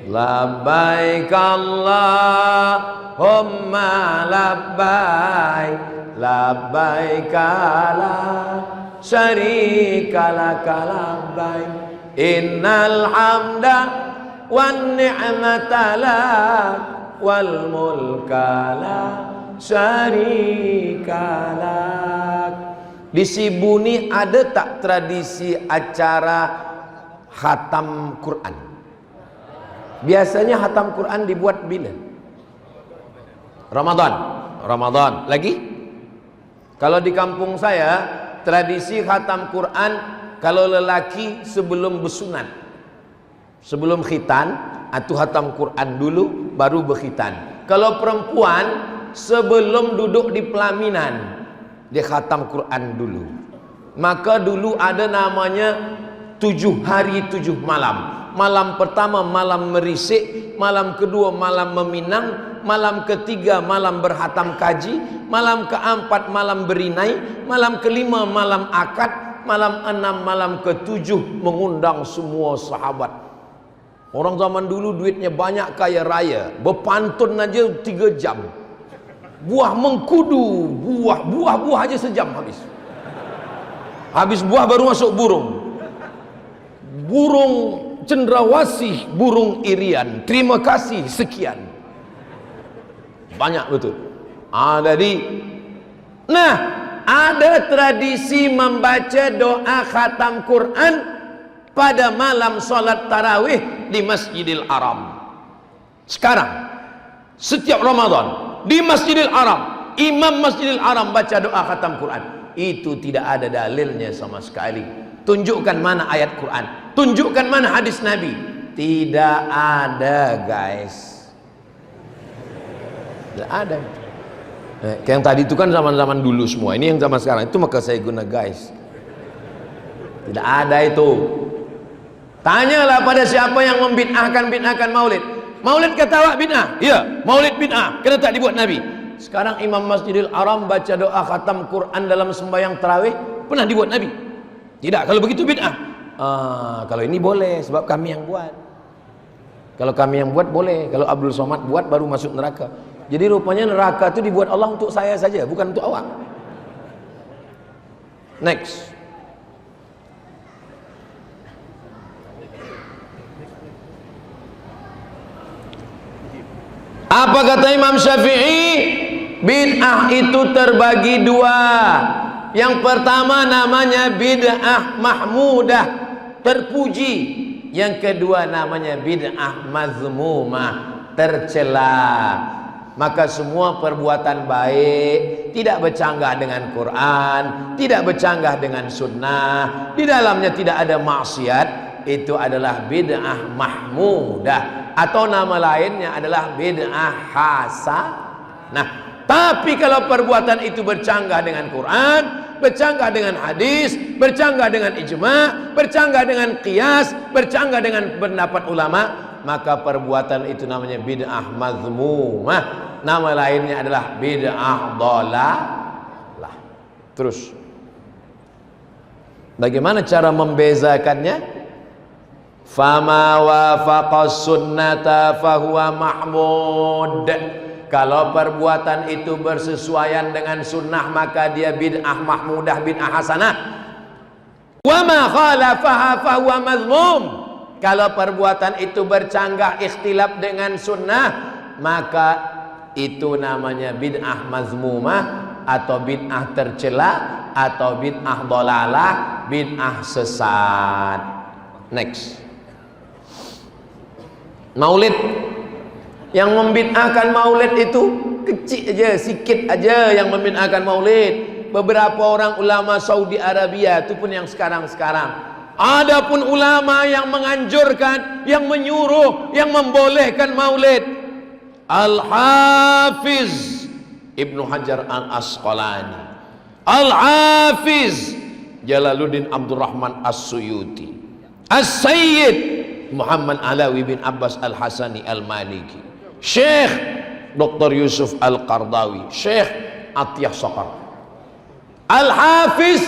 Labbaik Allahumma labbaik, labbaik la syarika laka labbaik, innal hamda wan ni'mata lak wal mulka la syarikalak. Di Sibuni ada tak tradisi acara khatam Quran? Biasanya khatam Quran dibuat bila? Ramadan. Lagi? Kalau di kampung saya, tradisi khatam Quran kalau lelaki sebelum bersunat, sebelum khitan, atau khatam Quran dulu baru berkhitan. Kalau perempuan sebelum duduk di pelaminan, dia khatam Quran dulu. Maka dulu ada namanya 7 hari 7 malam. Malam pertama malam merisik, malam kedua malam meminang, malam ketiga malam berhatam kaji, malam keempat malam berinai, malam kelima malam akad, malam 6 malam ke-7 mengundang semua sahabat. Orang zaman dulu duitnya banyak, kaya raya, berpantun aja 3 jam. Buah mengkudu, buah aja sejam habis. Habis buah baru masuk burung. Burung cendrawasih, burung irian, terima kasih sekian. Banyak betul. Nah, ada tradisi membaca doa khatam Quran pada malam solat tarawih di Masjidil Haram. Sekarang setiap Ramadan di Masjidil Haram, imam Masjidil Haram baca doa khatam Quran. Itu tidak ada dalilnya sama sekali. Tunjukkan mana ayat Quran, tunjukkan mana hadis Nabi. Tidak ada, guys. Tidak ada. Yang tadi itu kan zaman-zaman dulu semua. Ini yang zaman sekarang itu, maka saya guna guys. Tidak ada itu. Tanyalah pada siapa yang membid'ahkan maulid. Maulid kata awak bid'ah? Iya, maulid bid'ah. Kenapa tak dibuat Nabi? Sekarang Imam Masjidil Haram baca doa khatam Quran dalam sembahyang tarawih, pernah dibuat Nabi? Tidak. Kalau begitu bid'ah. Kalau ini boleh sebab kami yang buat. Kalau kami yang buat boleh. Kalau Abdul Somad buat baru masuk neraka. Jadi rupanya neraka itu dibuat Allah untuk saya saja, bukan untuk awak. Next. Apa kata Imam Syafi'i? Bid'ah itu terbagi dua. Yang pertama namanya bid'ah mahmudah, terpuji. Yang kedua namanya bid'ah mazmumah, tercela. Maka semua perbuatan baik tidak bercanggah dengan Quran, tidak bercanggah dengan sunnah, di dalamnya tidak ada maksiat, itu adalah bid'ah mahmudah, atau nama lainnya adalah bid'ah hasanah. Tapi kalau perbuatan itu bercanggah dengan Quran, bercanggah dengan hadis, bercanggah dengan ijma', bercanggah dengan qiyas, bercanggah dengan pendapat ulama, maka perbuatan itu namanya bid'ah mazmumah. Nama lainnya adalah bid'ah dhalalah. Terus bagaimana cara membezakannya? Fama wafaqas sunnata fahuwa mahmud. Kalau perbuatan itu bersesuaian dengan sunnah, maka dia bid'ah mahmudah, bid'ah hasanah. Wa ma khalafaha fahuwa mazmum. Kalau perbuatan itu bercanggah ikhtilaf dengan sunnah, maka itu namanya bid'ah mazmumah, atau bid'ah tercela, atau bid'ah dhalalah, bid'ah sesat. Next. Maulid. Yang membid'ahkan maulid itu kecil aja, sikit aja yang membid'ahkan maulid. Beberapa orang ulama Saudi Arabia, itu pun yang sekarang-sekarang. Adapun ulama yang menganjurkan, yang menyuruh, yang membolehkan maulid, Al-Hafiz Ibnu Hajar Al-Asqalani, Al-Hafiz Jalaluddin Abdurrahman As-Suyuti, As-Sayyid Muhammad Alawi bin Abbas Al-Hasani Al-Maliki, Syekh Dr. Yusuf Al-Qardawi, Syekh Atiyah Saqar. Al-Hafiz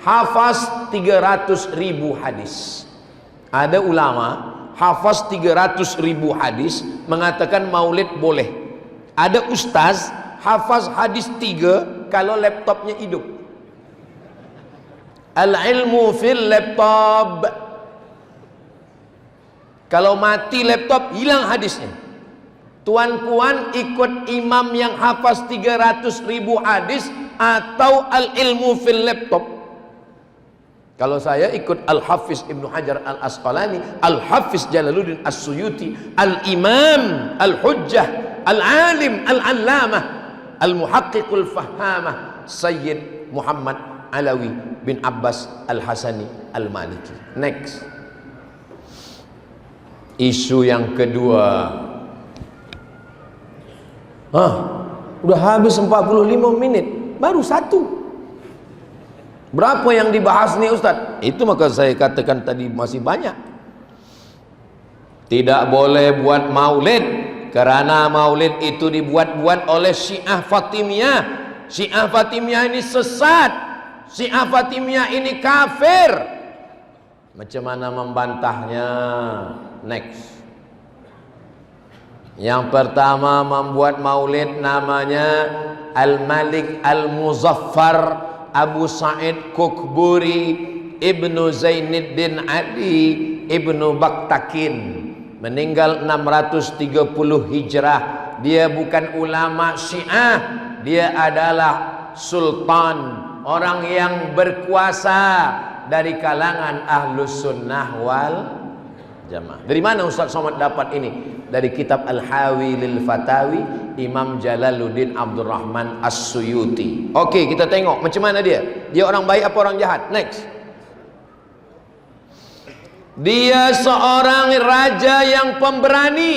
hafaz 300.000 hadis. Ada ulama hafaz 300.000 hadis mengatakan maulid boleh. Ada ustaz hafaz hadis 3 kalau laptopnya hidup. Al-ilmu fil laptop. Kalau mati laptop, hilang hadisnya. Tuan-puan ikut imam yang hafaz 300.000 hadis atau al-ilmu fil laptop? Kalau saya ikut Al-Hafiz Ibnu Hajar Al-Asqalani, Al-Hafiz Jalaluddin As-Suyuti, Al-Imam Al-Hujjah Al-Alim Al-Allamah Al-Muhaqqiqul Fahamah Sayyid Muhammad Alawi bin Abbas Al-Hasani Al-Maliki. Next. Isu yang kedua. Udah habis 45 menit, baru satu. Berapa yang dibahas nih Ustaz? Itu maka saya katakan tadi masih banyak. Tidak boleh buat maulid, karena maulid itu dibuat-buat oleh Syiah Fatimiyah. Syiah Fatimiyah ini sesat. Syiah Fatimiyah ini kafir. Macam mana membantahnya? Next. Yang pertama membuat maulid namanya Al-Malik Al-Muzaffar Abu Sa'id Kukburi Ibnu Zainuddin Ali Ibnu Baktakin, meninggal 630 Hijrah. Dia bukan ulama Syiah, dia adalah sultan, orang yang berkuasa dari kalangan Ahlus Sunnah wal Jamaah. Dari mana Ustaz Somad dapat ini? Dari kitab Al-Hawi lil Fatawi Imam Jalaluddin Abdurrahman As-Suyuti. Oke, kita tengok macam mana dia. Dia orang baik apa orang jahat? Next. Dia seorang raja yang pemberani.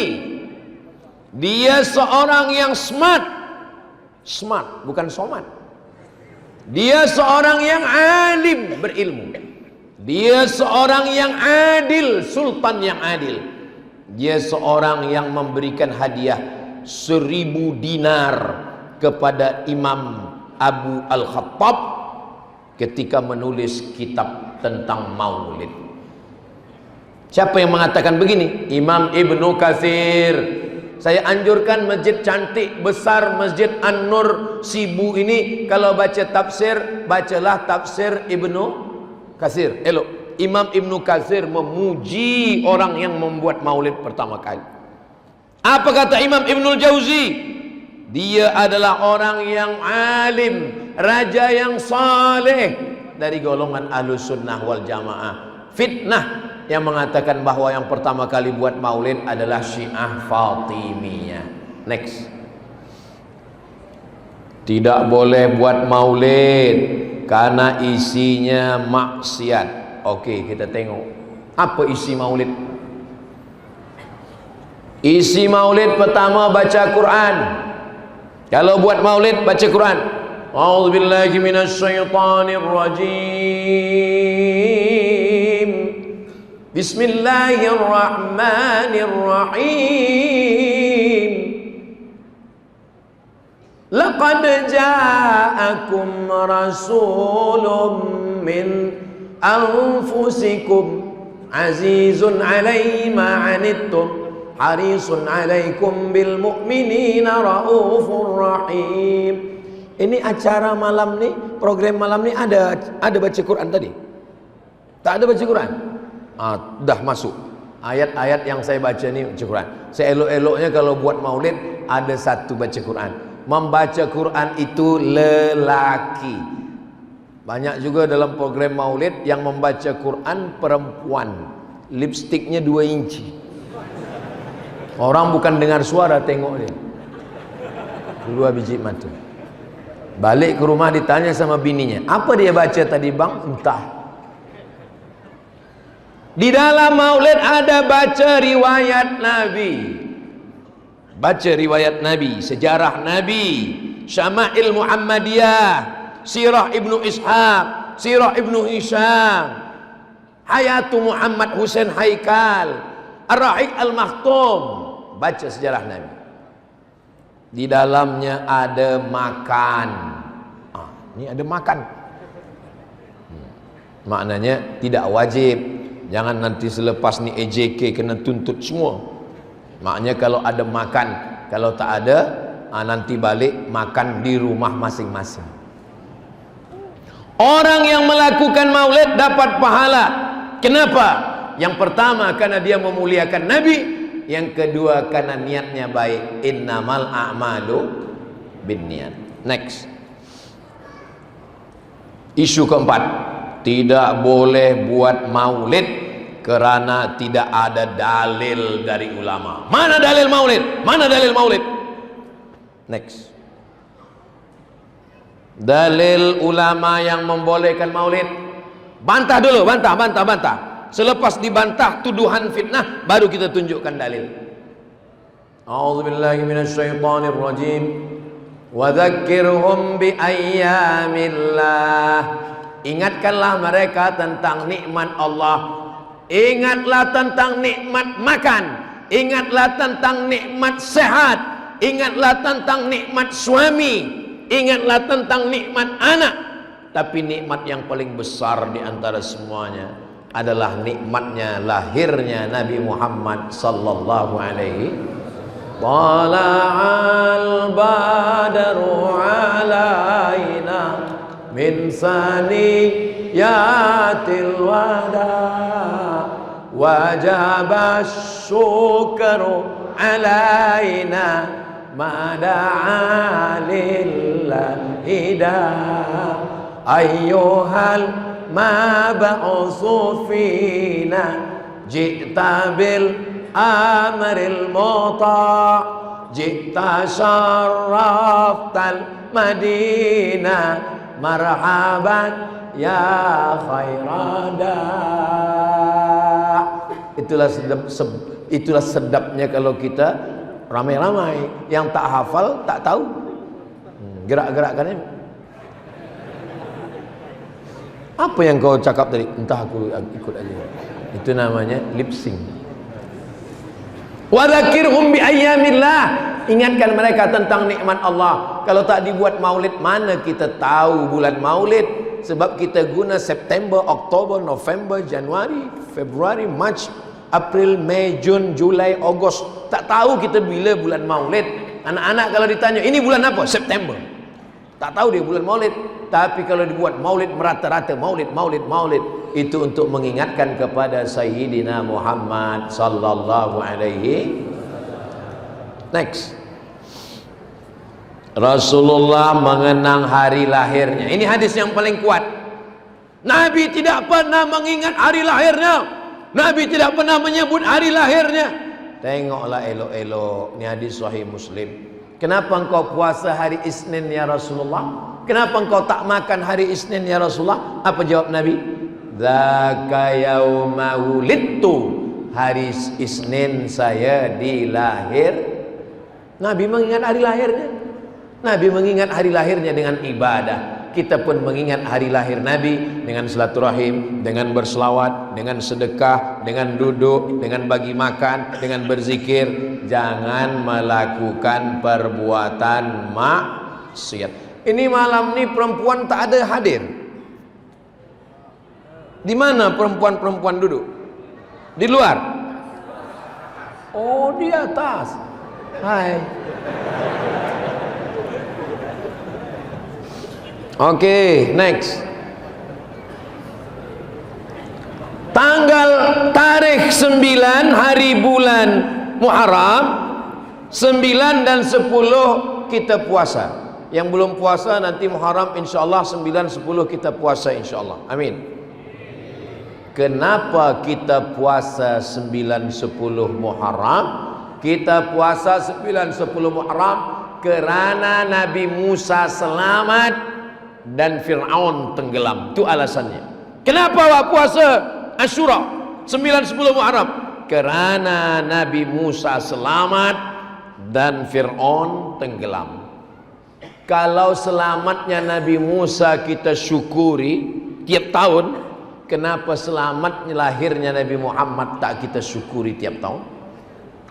Dia seorang yang smart. Smart, bukan somad. Dia seorang yang alim, berilmu. Dia seorang yang adil, sultan yang adil. Dia seorang yang memberikan hadiah 1000 dinar kepada Imam Abu Al-Khattab ketika menulis kitab tentang maulid. Siapa yang mengatakan begini? Imam Ibnu Katsir. Saya anjurkan masjid cantik besar, Masjid An-Nur Sibu ini, kalau baca tafsir, bacalah tafsir Ibnu Katsir. Elok. Imam Ibnu Katsir memuji orang yang membuat maulid pertama kali. Apa kata Imam Ibnul Jauzi? Dia adalah orang yang alim, raja yang saleh dari golongan Ahlus Sunnah wal Jamaah. Fitnah yang mengatakan bahwa yang pertama kali buat maulid adalah Syiah Fatimiyah. Next. Tidak boleh buat maulid karena isinya maksiat. Oke, kita tengok apa isi maulid. Isi maulid pertama baca Quran. Kalau buat maulid baca Quran. A'udzubillahi minasyaitonir rajim. Bismillahirrahmanirrahim. Laqad ja'akum rasulun min anfusikum azizun 'alaihi ma 'anittum harisun 'alaikum bil mu'minina raufur rahim. Ini acara malam nih, program malam nih ada baca Quran tadi? Tak ada baca Quran? Dah masuk ayat-ayat yang saya baca nih baca Quran. Seelok-eloknya kalau buat maulid ada satu baca Quran. Membaca Quran itu lelaki. Banyak juga dalam program maulid yang membaca Quran perempuan. Lipstiknya 2 inci. Orang bukan dengar suara, tengok dia 2 biji mata. Balik ke rumah ditanya sama bininya, apa dia baca tadi bang? Entah. Di dalam maulid ada baca riwayat Nabi. Baca riwayat Nabi, sejarah Nabi, Syama'il Muhammadiyah, Sirah Ibnu Ishaq, Sirah Ibnu Hisham, Hayatu Muhammad Husain Haikal, Ar-Rahiq Al-Makhtum. Baca sejarah Nabi. Di dalamnya ada makan. Ini ada makan. Maknanya tidak wajib. Jangan nanti selepas ni EJK kena tuntut semua. Maknanya kalau ada makan, kalau tak ada nanti balik makan di rumah masing-masing. Orang yang melakukan maulid dapat pahala. Kenapa? Yang pertama karena dia memuliakan Nabi. Yang kedua karena niatnya baik. Innamal a'malu binniyat. Next. Isu keempat, tidak boleh buat maulid kerana tidak ada dalil dari ulama. Mana dalil maulid? Mana dalil maulid? Next. Dalil ulama yang membolehkan maulid. Bantah dulu, bantah. Selepas dibantah tuduhan fitnah, baru kita tunjukkan dalil. A'udzubillahi minasyaitonir rajim. Wa dzakkirhum bi ayyamillah. Ingatkanlah mereka tentang nikmat Allah. Ingatlah tentang nikmat makan. Ingatlah tentang nikmat sehat. Ingatlah tentang nikmat suami. Ingatlah tentang nikmat anak. Tapi nikmat yang paling besar di antara semuanya adalah nikmatnya lahirnya Nabi Muhammad sallallahu alaihi. Tala'al badru alaina min saniyatil wada wajaba syukru alaina mada'a lillahi ayyuhal ma ba'usu fina ji'ta bil amril muta' ji'ta syarraftal madinah marhaban ya khairada. Itulah sedapnya kalau kita ramai-ramai. Yang tak hafal tak tahu, gerak-gerakkannya. Apa yang kau cakap tadi? Entah, aku ikut aja. Itu namanya lip sync. Wa dzakirhum bi ayyamillah. Ingatkan mereka tentang nikmat Allah. Kalau tak dibuat maulid, mana kita tahu bulan maulid? Sebab kita guna September, Oktober, November, Januari, Februari, Mac, April, Mei, Jun, Julai, Ogos. Tak tahu kita bila bulan maulid. Anak-anak kalau ditanya, ini bulan apa? September. Tak tahu dia bulan maulid. Tapi kalau dibuat maulid merata-rata, maulid, itu untuk mengingatkan kepada Sayyidina Muhammad sallallahu alaihi. Next. Rasulullah mengenang hari lahirnya. Ini hadis yang paling kuat. Nabi tidak pernah mengingat hari lahirnya. Nabi tidak pernah menyebut hari lahirnya. Tengoklah elok-elok. Ini hadis sahih Muslim. Kenapa engkau puasa hari Isnin ya Rasulullah? Kenapa engkau tak makan hari Isnin ya Rasulullah? Apa jawab Nabi? Dzaka yauma wulidtu. Hari Isnin saya dilahir. Nabi mengingat hari lahirnya. Nabi mengingat hari lahirnya dengan ibadah. Kita pun mengingat hari lahir Nabi dengan silaturahim, dengan berselawat, dengan sedekah, dengan duduk, dengan bagi makan, dengan berzikir. Jangan melakukan perbuatan maksiat. Ini malam ni perempuan tak ada hadir. Di mana perempuan-perempuan duduk? Di luar? Oh, di atas. Hai. Oke, next. Tanggal tarikh 9 hari bulan Muharram, 9 dan 10 kita puasa. Yang belum puasa nanti Muharram insyaallah 9 10 kita puasa insyaallah. Amin. Kenapa kita puasa 9 10 Muharram? Kita puasa 9 10 Muharram kerana Nabi Musa selamat dan Fir'aun tenggelam. Itu alasannya. Kenapa awak puasa Asyura 9 10 Muharram? Kerana Nabi Musa selamat dan Fir'aun tenggelam. Kalau selamatnya Nabi Musa kita syukuri tiap tahun, kenapa selamatnya lahirnya Nabi Muhammad tak kita syukuri tiap tahun?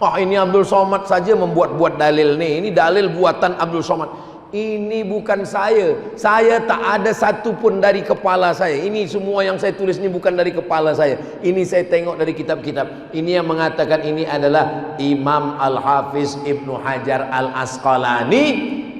Oh, ini Abdul Somad saja membuat-buat dalil nih. Ini dalil buatan Abdul Somad. Ini bukan saya. Saya tak ada satu pun dari kepala saya. Ini semua yang saya tulis ini bukan dari kepala saya. Ini saya tengok dari kitab-kitab. Ini yang mengatakan ini adalah Imam Al-Hafiz Ibnu Hajar Al-Asqalani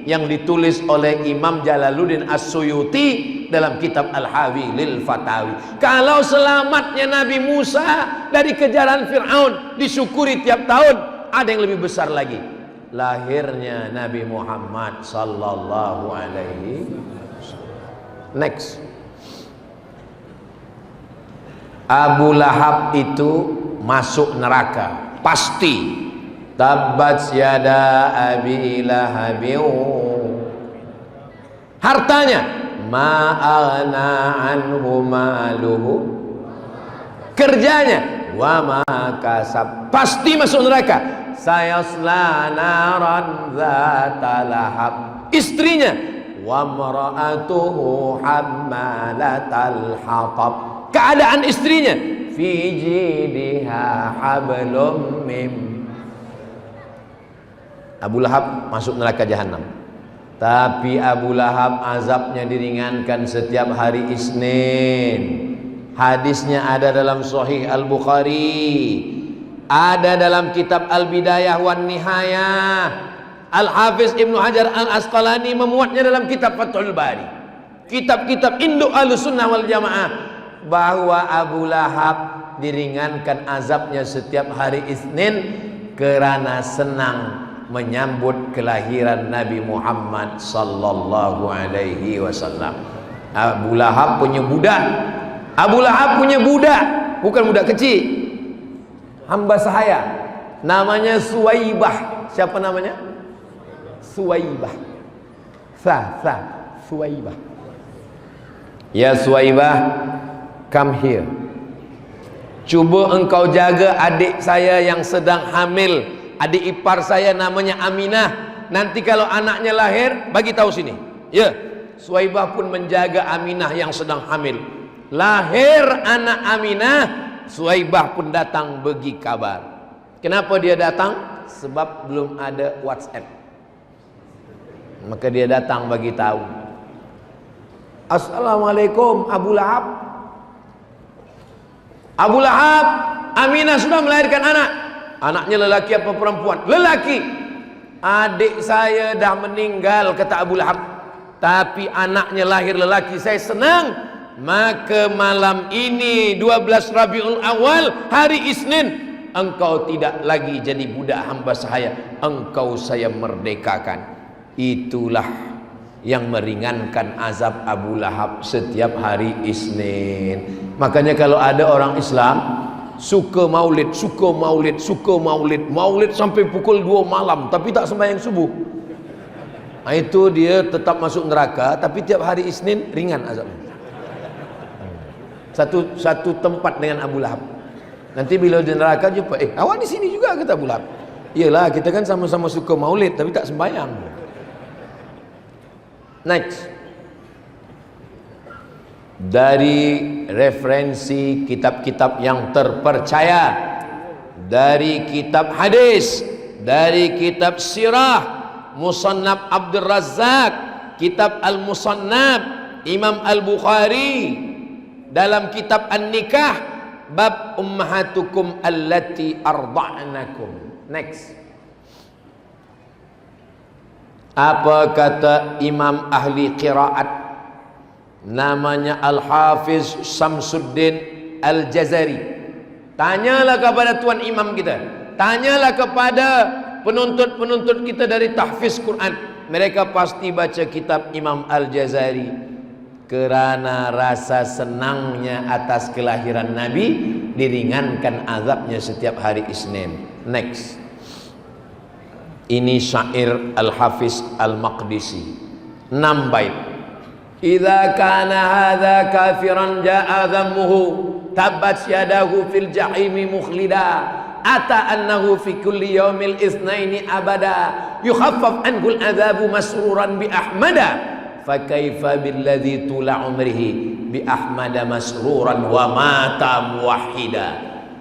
yang ditulis oleh Imam Jalaluddin As-Suyuti dalam kitab Al-Hawi lil Fatawi. Kalau selamatnya Nabi Musa dari kejaran Fir'aun disyukuri tiap tahun, ada yang lebih besar lagi, lahirnya Nabi Muhammad sallallahu alaihi wasallam. Next. Abu Lahab itu masuk neraka pasti. Tabbat yada abi lahabin. Hartanya ma'agna anhu maluhu. Kerjanya wa ma kasab, pasti masuk neraka. Sayasla naran dzata lahab. Istrinya wa mar'atuhu hammalatal hatab. Keadaan istrinya fi jidiha hablum mim. Abu Lahab masuk neraka jahanam. Tapi Abu Lahab azabnya diringankan setiap hari Isnin. Hadisnya ada dalam Sahih Al-Bukhari, ada dalam kitab Al-Bidayah wan Nihayah. Al-Hafiz Ibnu Hajar Al-Asqalani memuatnya dalam kitab Fathul Bari, kitab-kitab induk Ahlussunnah wal Jamaah, bahwa Abu Lahab diringankan azabnya setiap hari Isnin kerana senang menyambut kelahiran Nabi Muhammad sallallahu alaihi wasallam. Abu Lahab punya budak. Abu Lahab punya budak, bukan budak kecil, hamba sahaya, namanya Suwaibah. Siapa namanya? Suwaibah. Suwaibah. Ya Suwaibah, come here. Cuba engkau jaga adik saya yang sedang hamil. Adik ipar saya namanya Aminah. Nanti kalau anaknya lahir, bagi tahu sini. Ya, Suwaibah pun menjaga Aminah yang sedang hamil. lahir anak Aminah, Suhaibah pun datang bagi kabar. Kenapa dia datang? Sebab belum ada WhatsApp. Maka dia datang bagi tahu. Assalamualaikum Abu Lahab. Abu Lahab, Aminah sudah melahirkan anak. Anaknya lelaki apa perempuan? Lelaki. Adik saya dah meninggal, kata Abu Lahab, tapi anaknya lahir lelaki. Saya senang. Maka malam ini 12 Rabiul Awal, hari Isnin, engkau tidak lagi jadi budak hamba saya, engkau saya merdekakan. Itulah yang meringankan azab Abu Lahab setiap hari Isnin. Makanya kalau ada orang Islam suka maulid, maulid sampai pukul 2 malam tapi tak sembahyang subuh, nah, itu dia tetap masuk neraka. Tapi tiap hari Isnin ringan azabnya. Satu tempat dengan Abu Lahab. Nanti bila di neraka jumpa, awak di sini juga, kata Abu Lahab. Iyalah, kita kan sama-sama suka maulid tapi tak sembahyang. Next, dari referensi kitab-kitab yang terpercaya, dari kitab hadis, dari kitab sirah, Musannaf Abdul Razzaq, kitab Al-Musannaf Imam Al-Bukhari, dalam kitab An-Nikah, bab ummahatukum allati arda'nakum. Next, apa kata imam ahli qiraat namanya Al-Hafiz Syamsuddin Al-Jazari? Tanyalah kepada tuan imam kita, tanyalah kepada penuntut-penuntut kita dari tahfiz Quran, mereka pasti baca kitab Imam Al-Jazari. Kerana rasa senangnya atas kelahiran Nabi, diringankan azabnya setiap hari Isnin. Next, ini syair Al-Hafiz Al-Maqdisi, 6 bait. Idza kana hadza kafiran jaa dhammuhu tabbat yadahu fil jahimi mukhlida ata annahu fi kulli yaumil itsnaini abada yukhaffaf anhu al-adzabu masruran bi ahmada fakaifa billadzi tula umrihi bi ahmada masruran wa mata muwahhida.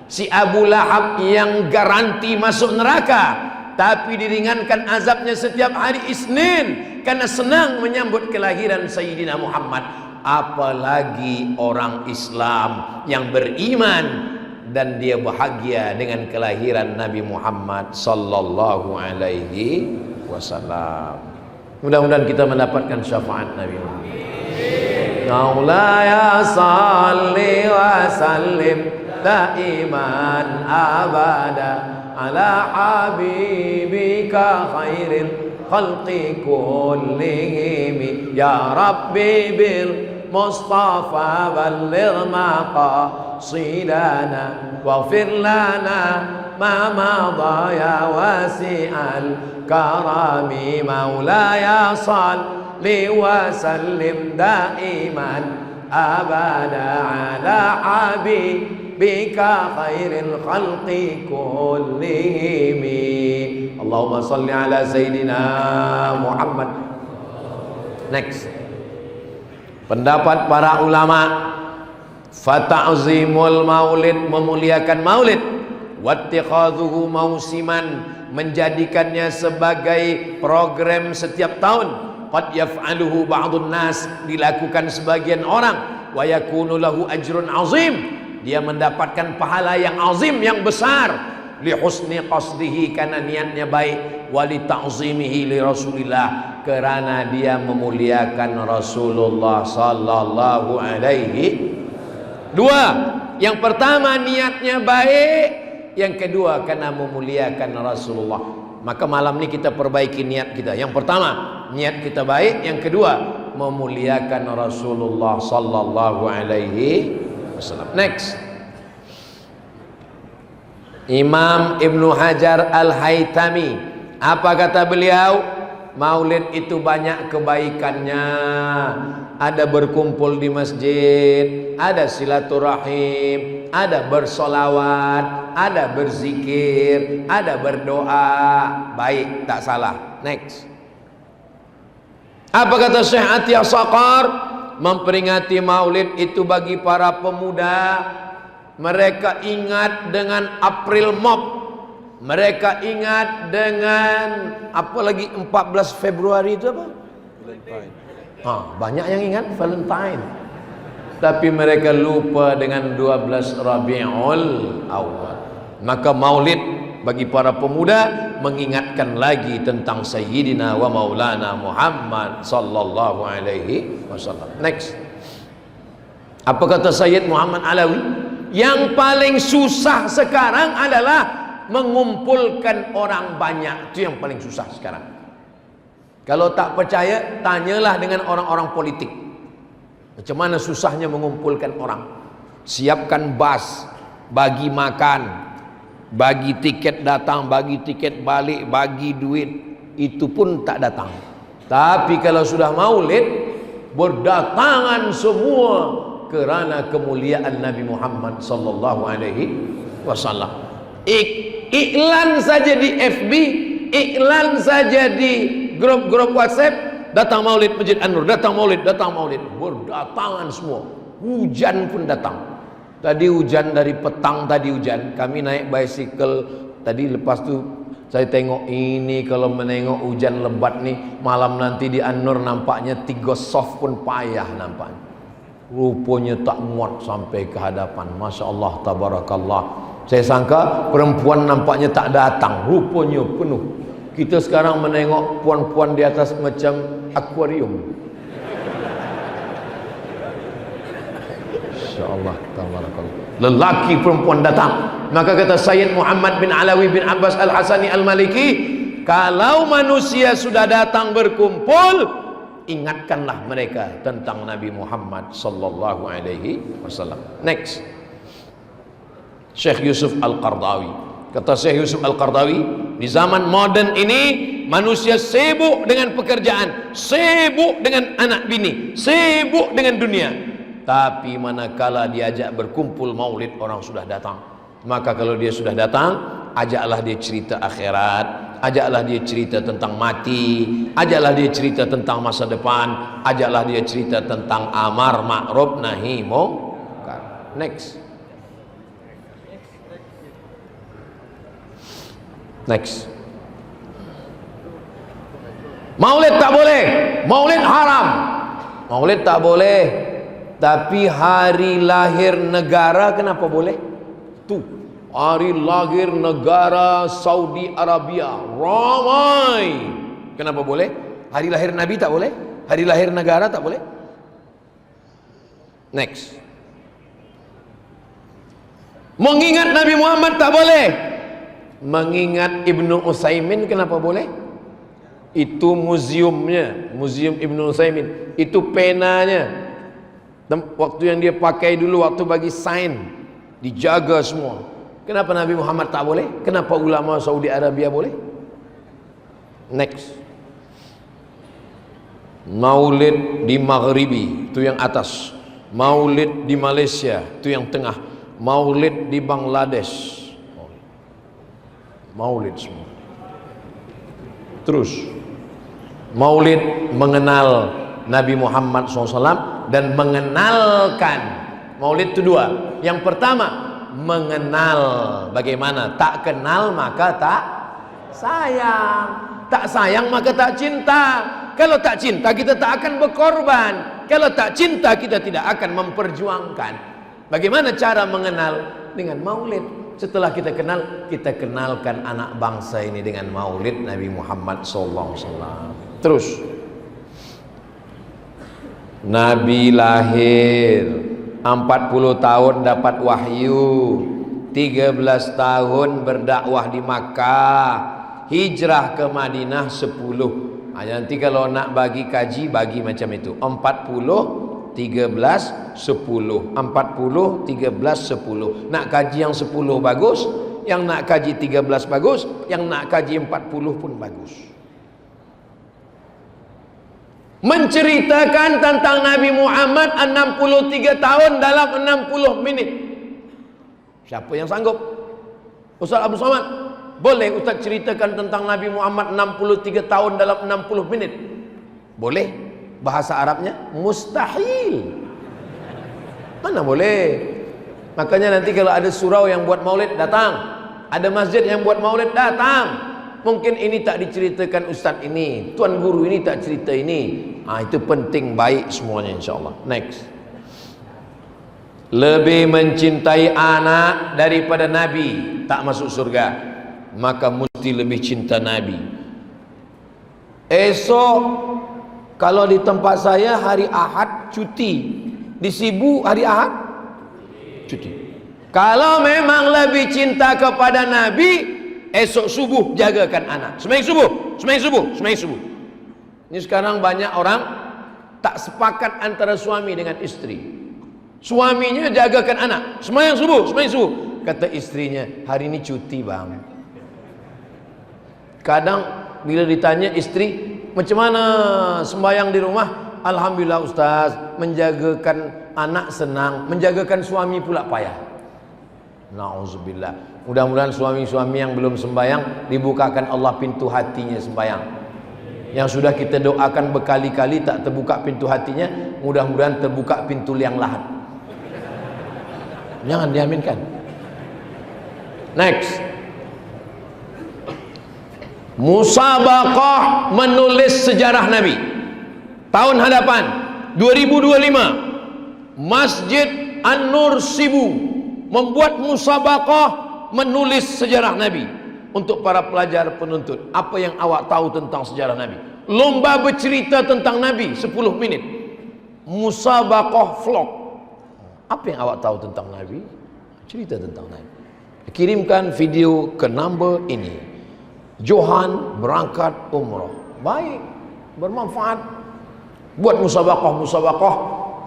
Si Abu Lahab yang garanti masuk neraka tapi diringankan azabnya setiap hari Isnin karena senang menyambut kelahiran Sayyidina Muhammad. Apalagi orang Islam yang beriman dan dia bahagia dengan kelahiran Nabi Muhammad sallallahu alaihi wasallam. Mudah-mudahan kita mendapatkan syafaat Nabi Muhammad. Maulaya salli wa sallim daiman abada ala habibika khairil khalqi kullihim ya rabbi bil mustafa balligh maqasidana waghfir lana ma madha ya wasi'al karami maulaya salli wa sallim daiman abada ala habibika khairil khalqi kullihim. Allahumma salli ala Sayyidina Muhammad. Next, pendapat para ulama, fata'zimul maulid, memuliakan maulid, wattikhadhuhu mausiman, menjadikannya sebagai program setiap tahun, qad yaf'aluhu ba'dun nas, dilakukan sebagian orang, wa yakunu lahu ajrun azim, dia mendapatkan pahala yang azim, yang besar, li husni qasdihi, karena niatnya baik, wa li ta'zimihi li Rasulillah, kerana dia memuliakan Rasulullah sallallahu alaihi. Dua, yang pertama niatnya baik, yang kedua karena memuliakan Rasulullah. Maka malam ini kita perbaiki niat kita. Yang pertama niat kita baik, yang kedua memuliakan Rasulullah sallallahu alaihi wasallam. Next, Imam Ibnu Hajar Al-Haytami, apa kata beliau? Maulid itu banyak kebaikannya. Ada berkumpul di masjid, ada silaturahim, ada bersolawat, ada berzikir, ada berdoa. Baik, tak salah. Next, apa kata Syekh Atiyah Saqar? memperingati maulid itu bagi para pemuda. Mereka ingat dengan April Mop. Mereka ingat dengan apa lagi 14 Februari itu apa? Banyak yang ingat Valentine. Tapi mereka lupa dengan 12 Rabiul Awal. Maka maulid bagi para pemuda mengingatkan lagi tentang Sayyidina wa Maulana Muhammad sallallahu alaihi wasallam. Next. Apa kata Sayyid Muhammad Alawi? Yang paling susah sekarang adalah mengumpulkan orang banyak. Itu yang paling susah sekarang. Kalau tak percaya, tanyalah dengan orang-orang politik. Macam mana susahnya mengumpulkan orang. Siapkan bas, bagi makan, bagi tiket datang, bagi tiket balik, bagi duit, itu pun tak datang. Tapi kalau sudah maulid, berdatangan semua kerana kemuliaan Nabi Muhammad sallallahu alaihi wasallam. Iklan saja di FB, iklan saja di grup-grup WhatsApp, datang maulid Masjid An-Nur, datang maulid, berdatangan semua. Hujan pun datang. Tadi hujan dari petang, tadi hujan. Kami naik bicycle tadi, lepas tu saya tengok ini, kalau menengok hujan lebat nih, malam nanti di An-Nur nampaknya 3 soft pun payah nampaknya. Rupanya tak muat sampai ke hadapan. Masya Allah, tabarakallah. Saya sangka perempuan nampaknya tak datang, rupanya penuh. Kita sekarang menengok puan-puan di atas macam akuarium. Masya Allah, tabarakallah. Lelaki perempuan datang. Maka kata Sayyid Muhammad bin Alawi bin Abbas Al-Hasani Al-Maliki, kalau manusia sudah datang berkumpul, ingatkanlah mereka tentang Nabi Muhammad sallallahu alaihi wasallam. Next. Syekh Yusuf Al-Qardawi. Kata Syekh Yusuf Al-Qardawi, di zaman modern ini manusia sibuk dengan pekerjaan, sibuk dengan anak bini, sibuk dengan dunia. Tapi manakala diajak berkumpul maulid, orang sudah datang. Maka kalau dia sudah datang, ajaklah dia cerita akhirat, ajaklah dia cerita tentang mati, ajaklah dia cerita tentang masa depan, ajaklah dia cerita tentang amar ma'ruf nahi munkar. Next. Next. Maulid tak boleh, maulid haram. Maulid tak boleh. Tapi hari lahir negara kenapa boleh? Tuh, hari lahir negara Saudi Arabia ramai. Kenapa boleh? Hari lahir Nabi tak boleh? Hari lahir negara tak boleh? Next. Mengingat Nabi Muhammad tak boleh. Mengingat Ibnu Utsaimin kenapa boleh? Itu museumnya, Museum Ibnu Utsaimin. Itu penanya. Waktu yang dia pakai dulu waktu bagi sign, dijaga semua. Kenapa Nabi Muhammad tak boleh? Kenapa ulama Saudi Arabia boleh? Next. Maulid di Maghribi, itu yang atas. Maulid di Malaysia, itu yang tengah. Maulid di Bangladesh. Maulid semua. Terus maulid mengenal Nabi Muhammad SAW dan mengenalkan. Maulid itu 2. Yang pertama, mengenal. Bagaimana? Tak kenal maka tak sayang. Tak sayang maka tak cinta. Kalau tak cinta kita tak akan berkorban. Kalau tak cinta kita tidak akan memperjuangkan. Bagaimana cara mengenal? Dengan maulid. Setelah kita kenal, kita kenalkan anak bangsa ini dengan maulid Nabi Muhammad SAW. Terus Nabi lahir 40 tahun dapat wahyu, 13 tahun berdakwah di Makkah, hijrah ke Madinah 10. Nanti kalau nak bagi kaji, bagi macam itu 40, 13, 10. 40, 13, 10. Nak kaji yang 10 bagus, yang nak kaji 13 bagus, yang nak kaji 40 pun bagus. Menceritakan tentang Nabi Muhammad 63 tahun dalam 60 minit. Siapa yang sanggup? Ustaz Abdul Somad, boleh Ustaz ceritakan tentang Nabi Muhammad 63 tahun dalam 60 minit? Boleh. Bahasa Arabnya mustahil. Mana boleh. Makanya nanti kalau ada surau yang buat maulid, datang. Ada masjid yang buat maulid, datang. Mungkin ini tak diceritakan ustaz ini, tuan guru ini tak cerita ini. Itu penting, baik semuanya insyaAllah. Next. Lebih mencintai anak daripada Nabi, tak masuk surga. Maka mesti lebih cinta Nabi. Esok kalau di tempat saya hari Ahad cuti, di Sibu hari Ahad cuti. Kalau memang lebih cinta kepada Nabi, esok subuh jagakan anak. Sembahyang subuh, sembahyang subuh, sembahyang subuh. Ini sekarang banyak orang tak sepakat antara suami dengan istri. Suaminya jagakan anak, sembahyang subuh, sembahyang subuh. Kata istrinya, hari ini cuti bang. Kadang bila ditanya istri, macam mana sembahyang di rumah? Alhamdulillah Ustaz, menjagakan anak senang, menjagakan suami pula payah. Na'udzubillah. Mudah-mudahan suami-suami yang belum sembahyang dibukakan Allah pintu hatinya sembahyang. Yang sudah kita doakan berkali-kali tak terbuka pintu hatinya, mudah-mudahan terbuka pintu liang lahat. Jangan diaminkan. Next. Musabaqah menulis sejarah Nabi. Tahun hadapan 2025, Masjid An-Nur Sibu membuat musabaqah menulis sejarah Nabi untuk para pelajar penuntut. Apa yang awak tahu tentang sejarah Nabi? Lomba bercerita tentang Nabi 10 menit. Musabaqah vlog. Apa yang awak tahu tentang Nabi? Cerita tentang Nabi. Kirimkan video ke nombor ini. Johan berangkat umrah. Baik, bermanfaat. Buat musabaqah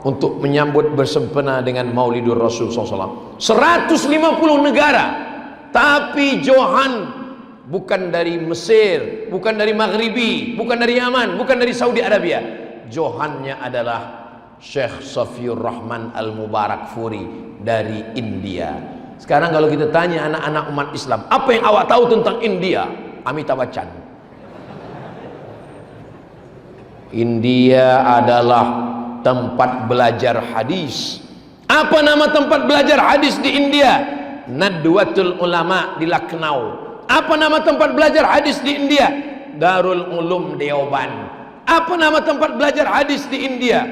untuk menyambut bersempena dengan Maulidur Rasul SAW. 150 negara. Tapi Johan bukan dari Mesir, bukan dari Maghribi, bukan dari Yaman, bukan dari Saudi Arabia. Johannya adalah Syekh Safiur Rahman Al-Mubarakfuri dari India. Sekarang kalau kita tanya anak-anak umat Islam, apa yang awak tahu tentang India? Amitabh Bachchan. India adalah tempat belajar hadis. Apa nama tempat belajar hadis di India? Nadwatul Ulama di Lucknow. Apa nama tempat belajar hadis di India? Darul Ulum Deoban. Apa nama tempat belajar hadis di India?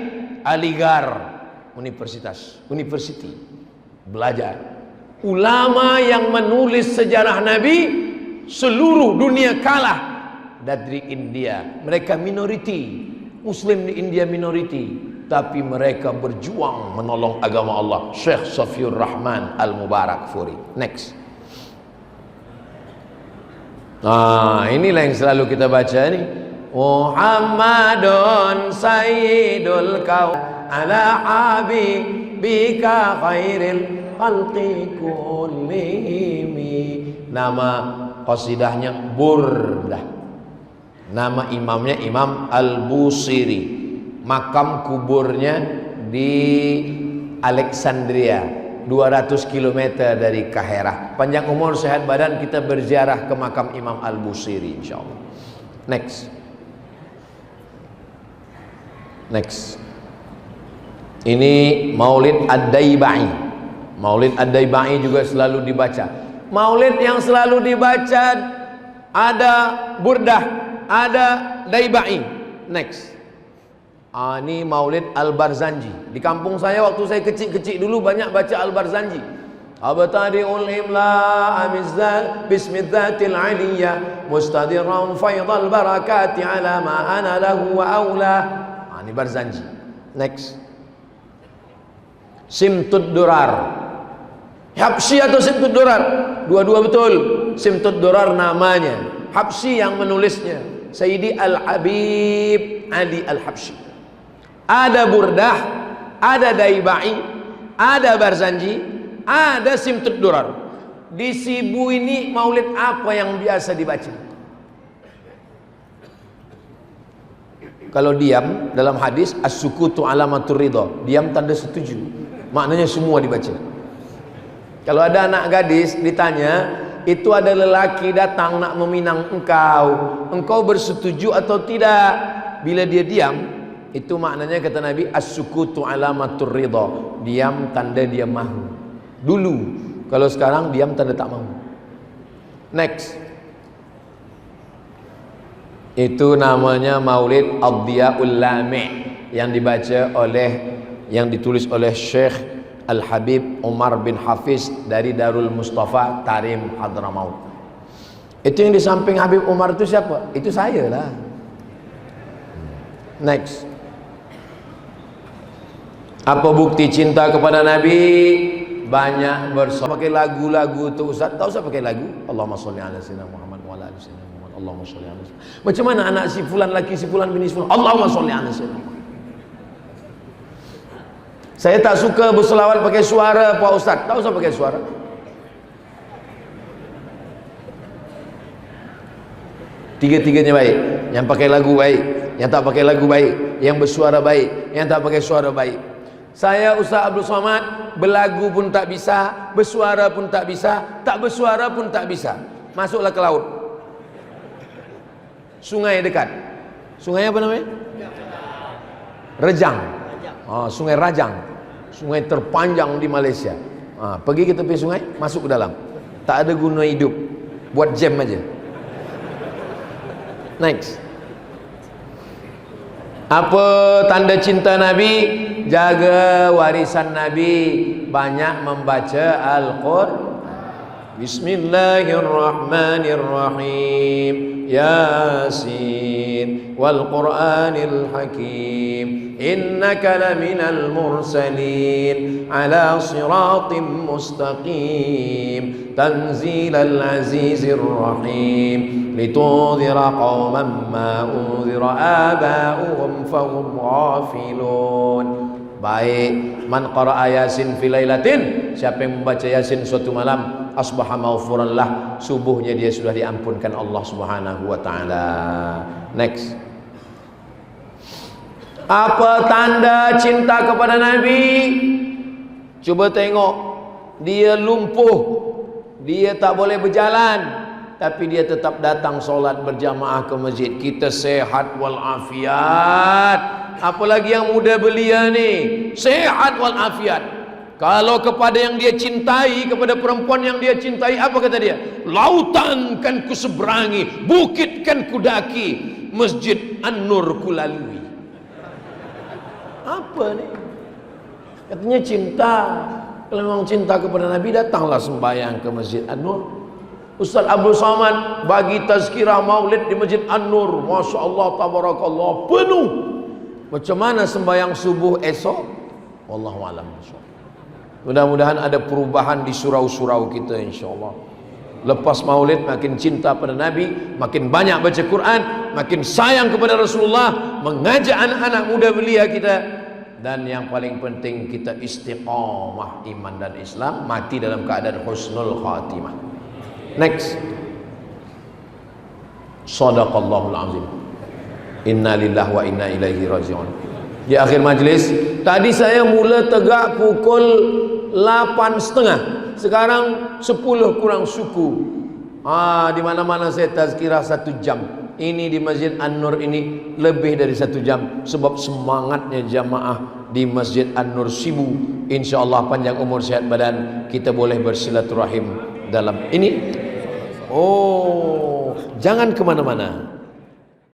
Aligarh University. Belajar. Ulama yang menulis sejarah Nabi, seluruh dunia kalah dari India. Mereka minoriti, Muslim di India minoriti, tapi mereka berjuang menolong agama Allah. Syekh Safiur Rahman Al-Mubarakfuri. Next. Inilah yang selalu kita baca ni. Muhammadun Sayyidul Kaun ala habibika khairil khalqi kullihim. Nama qasidahnya Burdah. Nama imamnya Imam Al-Busiri. Makam kuburnya di Alexandria, 200 km dari Kahirah. Panjang umur sehat badan, kita berziarah ke makam Imam Al-Busiri insyaallah. Next. Ini Maulid Ad-Daibai. Maulid Ad-Daibai juga selalu dibaca. Maulid yang selalu dibaca ada Burdah, ada Daibai. Next. Ini Maulid Al-Barzanji. Di kampung saya waktu saya kecil-kecil dulu banyak baca Al-Barzanji. Abtadi'ul imla amizzat bismidzatil aliyah mustadiran faidal barakati ala ma ana lahu wa aula. Ini Barzanji. Next. Simtud Durar. Habsyi atau Simtud Durar? Dua-dua betul. Simtud Durar namanya. Habsyi yang menulisnya Sayyidi Al-Habib Ali Al-Habsyi. Ada Burdah, ada Daibai, ada Barzanji, ada Simtud Durar. Di Sibu ini maulid apa yang biasa dibaca? Kalau diam dalam hadis as-sukutu alamatur ridha, diam tanda setuju. Maknanya semua dibaca. Kalau ada anak gadis ditanya, itu ada lelaki datang nak meminang engkau bersetuju atau tidak? Bila dia diam, Itu maknanya kata Nabi, as-sukutu alamatur ridha. Diam tanda dia mahu. Dulu, kalau sekarang diam tanda tak mahu. Next. Itu namanya Maulid Ad-Diyaul Lami' yang dibaca oleh, yang ditulis oleh Syekh Al-Habib Umar bin Hafiz dari Darul Mustafa Tarim Hadramaut. Itu yang di samping Habib Umar itu siapa? Itu saya lah. Next. Apa bukti cinta kepada Nabi? Banyak bersolat. Pakai lagu-lagu tu Ustaz, tak usah pakai lagu. Allahumma sholli ala sayyidina Muhammad wa ala ali sayyidina Muhammad. Allahumma sholli ala sayyidina. Macam mana anak si fulan laki, si fulan bini, si fulan. Allahumma sholli ala sayyidina Muhammad. Saya tak suka berselawat pakai suara Pak Ustaz. Tak usah pakai suara. Tiga-tiganya baik. Yang pakai lagu baik, yang tak pakai lagu baik, yang bersuara baik, yang tak pakai suara baik. Saya Ustaz Abdul Somad, berlagu pun tak bisa, bersuara pun tak bisa, tak bersuara pun tak bisa. Masuklah ke laut. Sungai dekat. Sungai apa namanya? Rejang. Sungai Rajang. Sungai terpanjang di Malaysia. Pergi ke tepi sungai, masuk ke dalam. Tak ada guna hidup. Buat jam aja. Next. Apa tanda cinta Nabi? Jaga warisan Nabi, banyak membaca Al-Qur'an. Bismillahirrahmanirrahim. Yasin wal Qur'anil Hakim. Innaka laminal mursalin ala siratim mustaqim. Tanzilal azizir rahim. Litudhira qauman ma udhira aba'uhum fahum ghafilun. Baik, man qara'a Yasin fi lailatin, siapa yang membaca Yasin suatu malam, asbaha maghfuran lah, subuhnya dia sudah diampunkan Allah Subhanahu wa taala. Next. Apa tanda cinta kepada Nabi? Cuba tengok, dia lumpuh, dia tak boleh berjalan, tapi dia tetap datang solat berjamaah ke masjid. Kita sehat walafiat. Apalagi yang muda belia ni, sehat walafiat. Kalau kepada yang dia cintai, kepada perempuan yang dia cintai, apa kata dia? Lautan kan ku seberangi, bukit kan ku daki, Masjid An-Nur ku lalui. Apa ni? Katanya cinta. Kalau memang cinta kepada Nabi, datanglah sembahyang ke Masjid An-Nur. Ustaz Abdul Somad bagi tazkirah maulid di Masjid An-Nur. Masya Allah, tabarakallah, penuh. Macam mana sembahyang subuh esok? Wallahu a'lam. Mudah-mudahan ada perubahan di surau-surau kita insyaAllah. Lepas maulid makin cinta pada Nabi, makin banyak baca Quran, makin sayang kepada Rasulullah, mengajak anak-anak muda belia kita. Dan yang paling penting, kita istiqamah iman dan Islam, mati dalam keadaan husnul khatimah. Next. Shadaqallahul azim. Inna lillahi wa inna ilaihi raji'un. Di akhir majlis, tadi saya mula tegak pukul 8.30. Sekarang 10 kurang suku. Di mana-mana saya tazkirah 1 jam. Ini di Masjid An-Nur ini lebih dari 1 jam. Sebab semangatnya jamaah di Masjid An-Nur Sibu. InsyaAllah panjang umur sehat badan, kita boleh bersilaturahim dalam ini. Jangan kemana-mana.